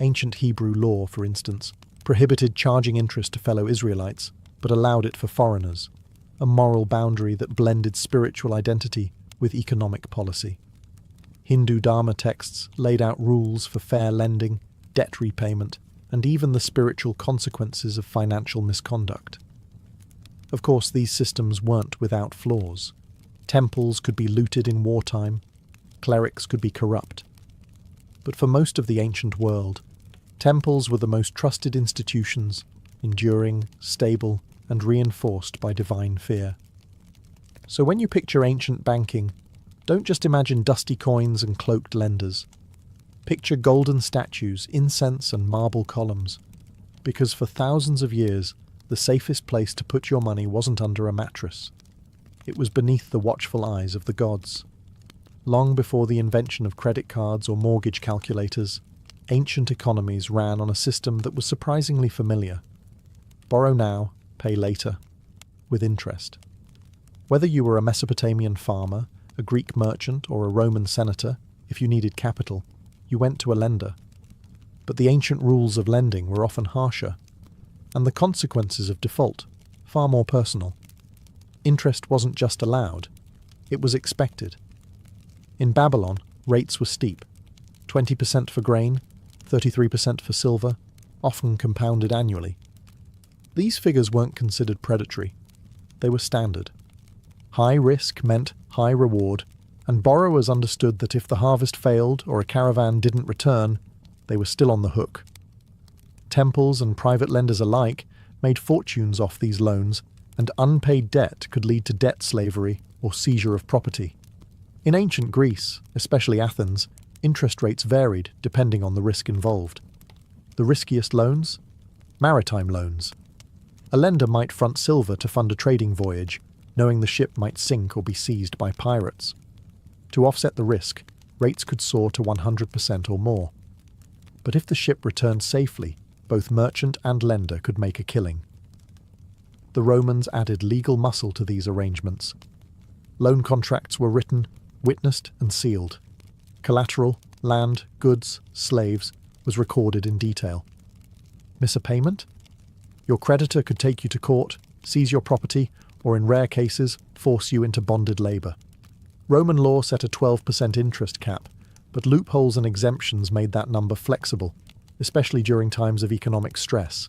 Ancient Hebrew law, for instance, prohibited charging interest to fellow Israelites, but allowed it for foreigners, a moral boundary that blended spiritual identity with economic policy. Hindu Dharma texts laid out rules for fair lending, debt repayment, and even the spiritual consequences of financial misconduct. Of course, these systems weren't without flaws. Temples could be looted in wartime, clerics could be corrupt. But for most of the ancient world, temples were the most trusted institutions, enduring, stable, and reinforced by divine fear. So when you picture ancient banking, don't just imagine dusty coins and cloaked lenders. Picture golden statues, incense and marble columns, because for thousands of years, the safest place to put your money wasn't under a mattress. It was beneath the watchful eyes of the gods. Long before the invention of credit cards or mortgage calculators, ancient economies ran on a system that was surprisingly familiar. Borrow now, pay later, with interest. Whether you were a Mesopotamian farmer, a Greek merchant, or a Roman senator, if you needed capital, you went to a lender. But the ancient rules of lending were often harsher, and the consequences of default far more personal. Interest wasn't just allowed, it was expected. In Babylon, rates were steep, 20% for grain, 33% for silver, often compounded annually. These figures weren't considered predatory, they were standard. High risk meant high reward, and borrowers understood that if the harvest failed or a caravan didn't return, they were still on the hook. Temples and private lenders alike made fortunes off these loans, and unpaid debt could lead to debt slavery or seizure of property. In ancient Greece, especially Athens, interest rates varied depending on the risk involved. The riskiest loans? Maritime loans. A lender might front silver to fund a trading voyage, knowing the ship might sink or be seized by pirates. To offset the risk, rates could soar to 100% or more. But if the ship returned safely, both merchant and lender could make a killing. The Romans added legal muscle to these arrangements. Loan contracts were written, witnessed, and sealed. Collateral, land, goods, slaves, was recorded in detail. Miss a payment? Your creditor could take you to court, seize your property, or in rare cases, force you into bonded labour. Roman law set a 12% interest cap, but loopholes and exemptions made that number flexible, especially during times of economic stress.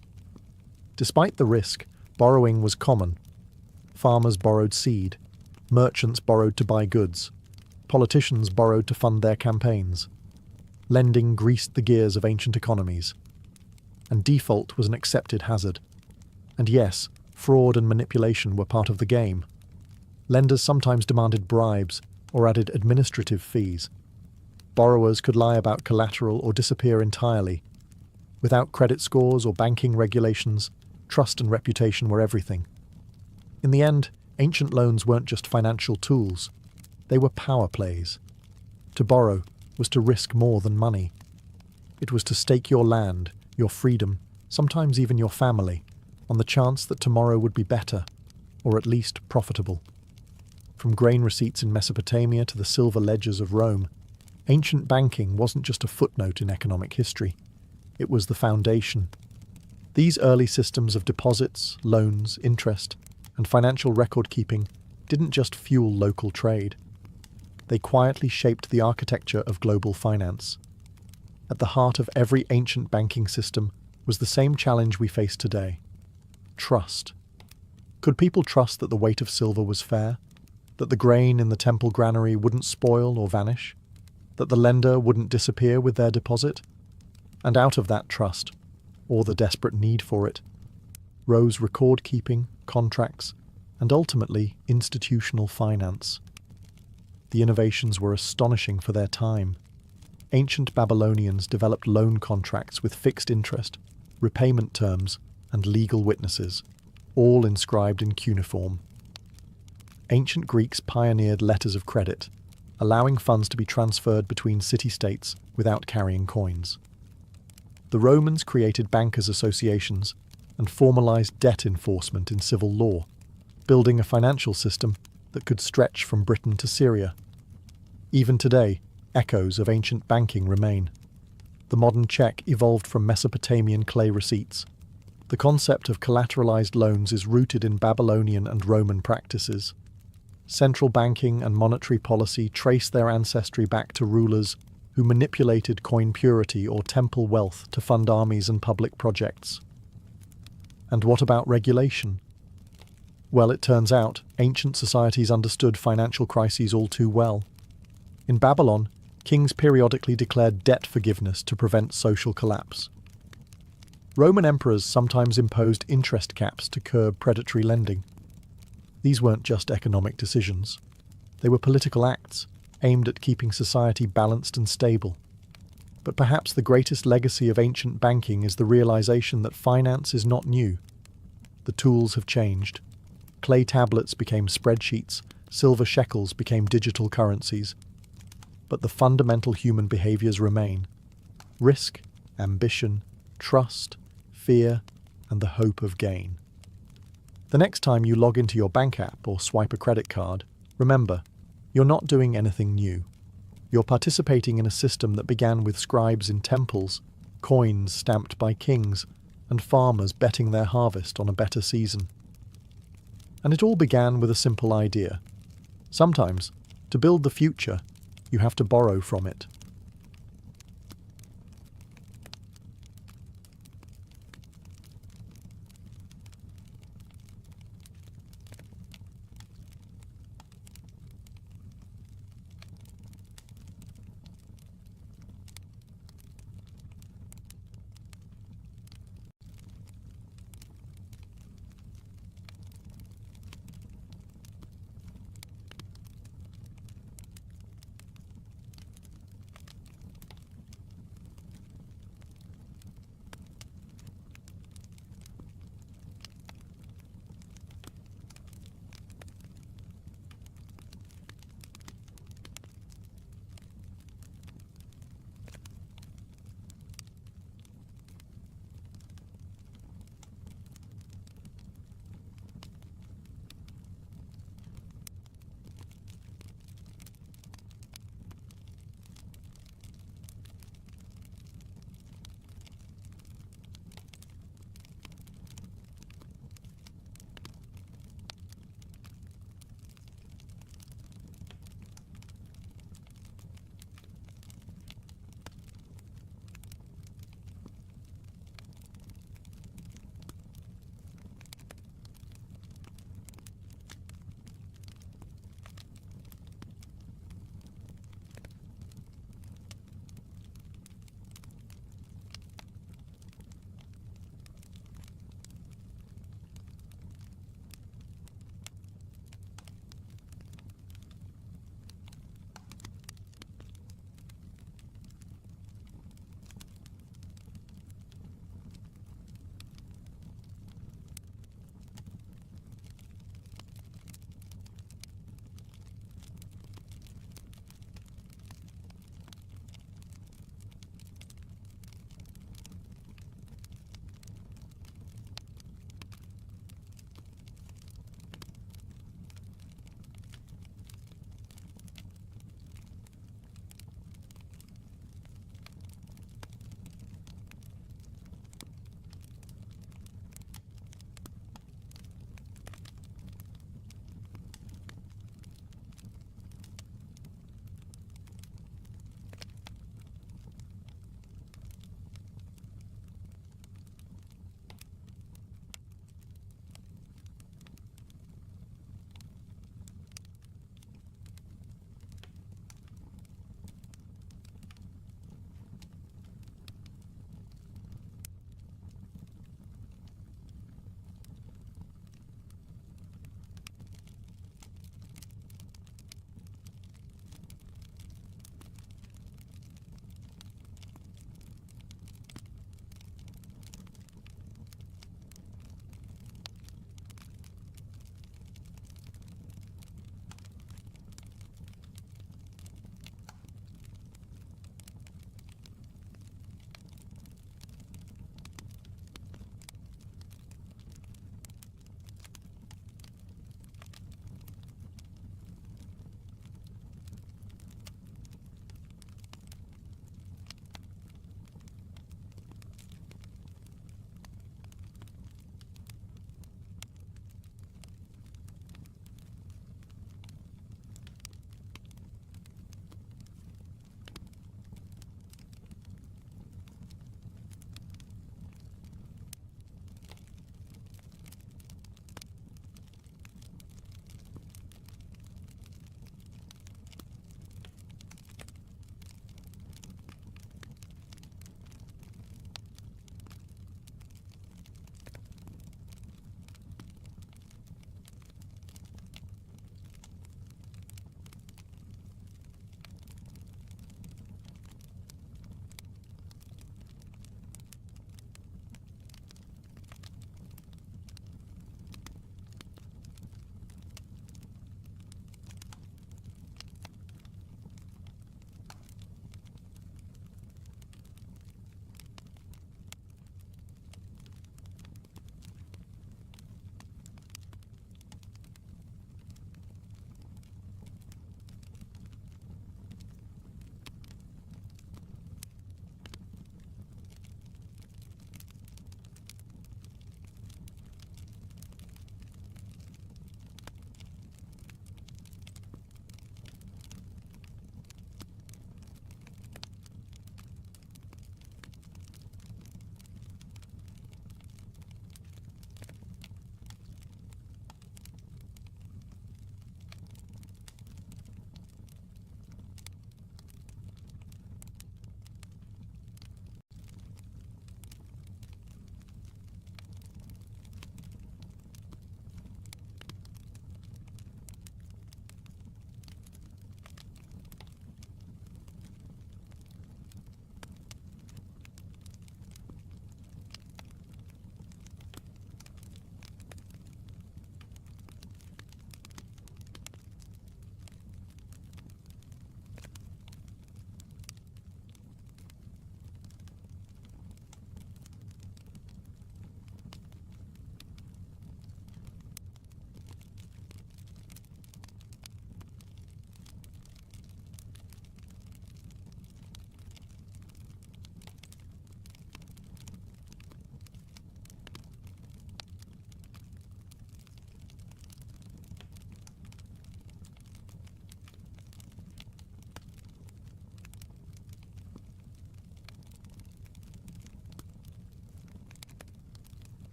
Despite the risk, borrowing was common. Farmers borrowed seed, merchants borrowed to buy goods, politicians borrowed to fund their campaigns. Lending greased the gears of ancient economies. And default was an accepted hazard. And yes, fraud and manipulation were part of the game. Lenders sometimes demanded bribes or added administrative fees. Borrowers could lie about collateral or disappear entirely. Without credit scores or banking regulations, trust and reputation were everything. In the end, ancient loans weren't just financial tools. They were power plays. To borrow was to risk more than money. It was to stake your land, your freedom, sometimes even your family, on the chance that tomorrow would be better, or at least profitable. From grain receipts in Mesopotamia to the silver ledgers of Rome, ancient banking wasn't just a footnote in economic history. It was the foundation. These early systems of deposits, loans, interest, and financial record-keeping didn't just fuel local trade. They quietly shaped the architecture of global finance. At the heart of every ancient banking system was the same challenge we face today: trust. Could people trust that the weight of silver was fair? That the grain in the temple granary wouldn't spoil or vanish? That the lender wouldn't disappear with their deposit? And out of that trust, or the desperate need for it, rose record-keeping, contracts, and ultimately institutional finance. The innovations were astonishing for their time. Ancient Babylonians developed loan contracts with fixed interest, repayment terms, and legal witnesses, all inscribed in cuneiform. Ancient Greeks pioneered letters of credit, allowing funds to be transferred between city-states without carrying coins. The Romans created bankers' associations and formalized debt enforcement in civil law, building a financial system that could stretch from Britain to Syria. Even today, echoes of ancient banking remain. The modern check evolved from Mesopotamian clay receipts. The concept of collateralized loans is rooted in Babylonian and Roman practices. Central banking and monetary policy trace their ancestry back to rulers who manipulated coin purity or temple wealth to fund armies and public projects. And what about regulation? Well, it turns out ancient societies understood financial crises all too well. In Babylon, kings periodically declared debt forgiveness to prevent social collapse. Roman emperors sometimes imposed interest caps to curb predatory lending. These weren't just economic decisions. They were political acts aimed at keeping society balanced and stable. But perhaps the greatest legacy of ancient banking is the realization that finance is not new. The tools have changed. Clay tablets became spreadsheets, silver shekels became digital currencies. But the fundamental human behaviors remain: risk, ambition, trust, fear, and the hope of gain. The next time you log into your bank app or swipe a credit card, remember, you're not doing anything new. You're participating in a system that began with scribes in temples, coins stamped by kings, and farmers betting their harvest on a better season. And it all began with a simple idea. Sometimes, to build the future, you have to borrow from it.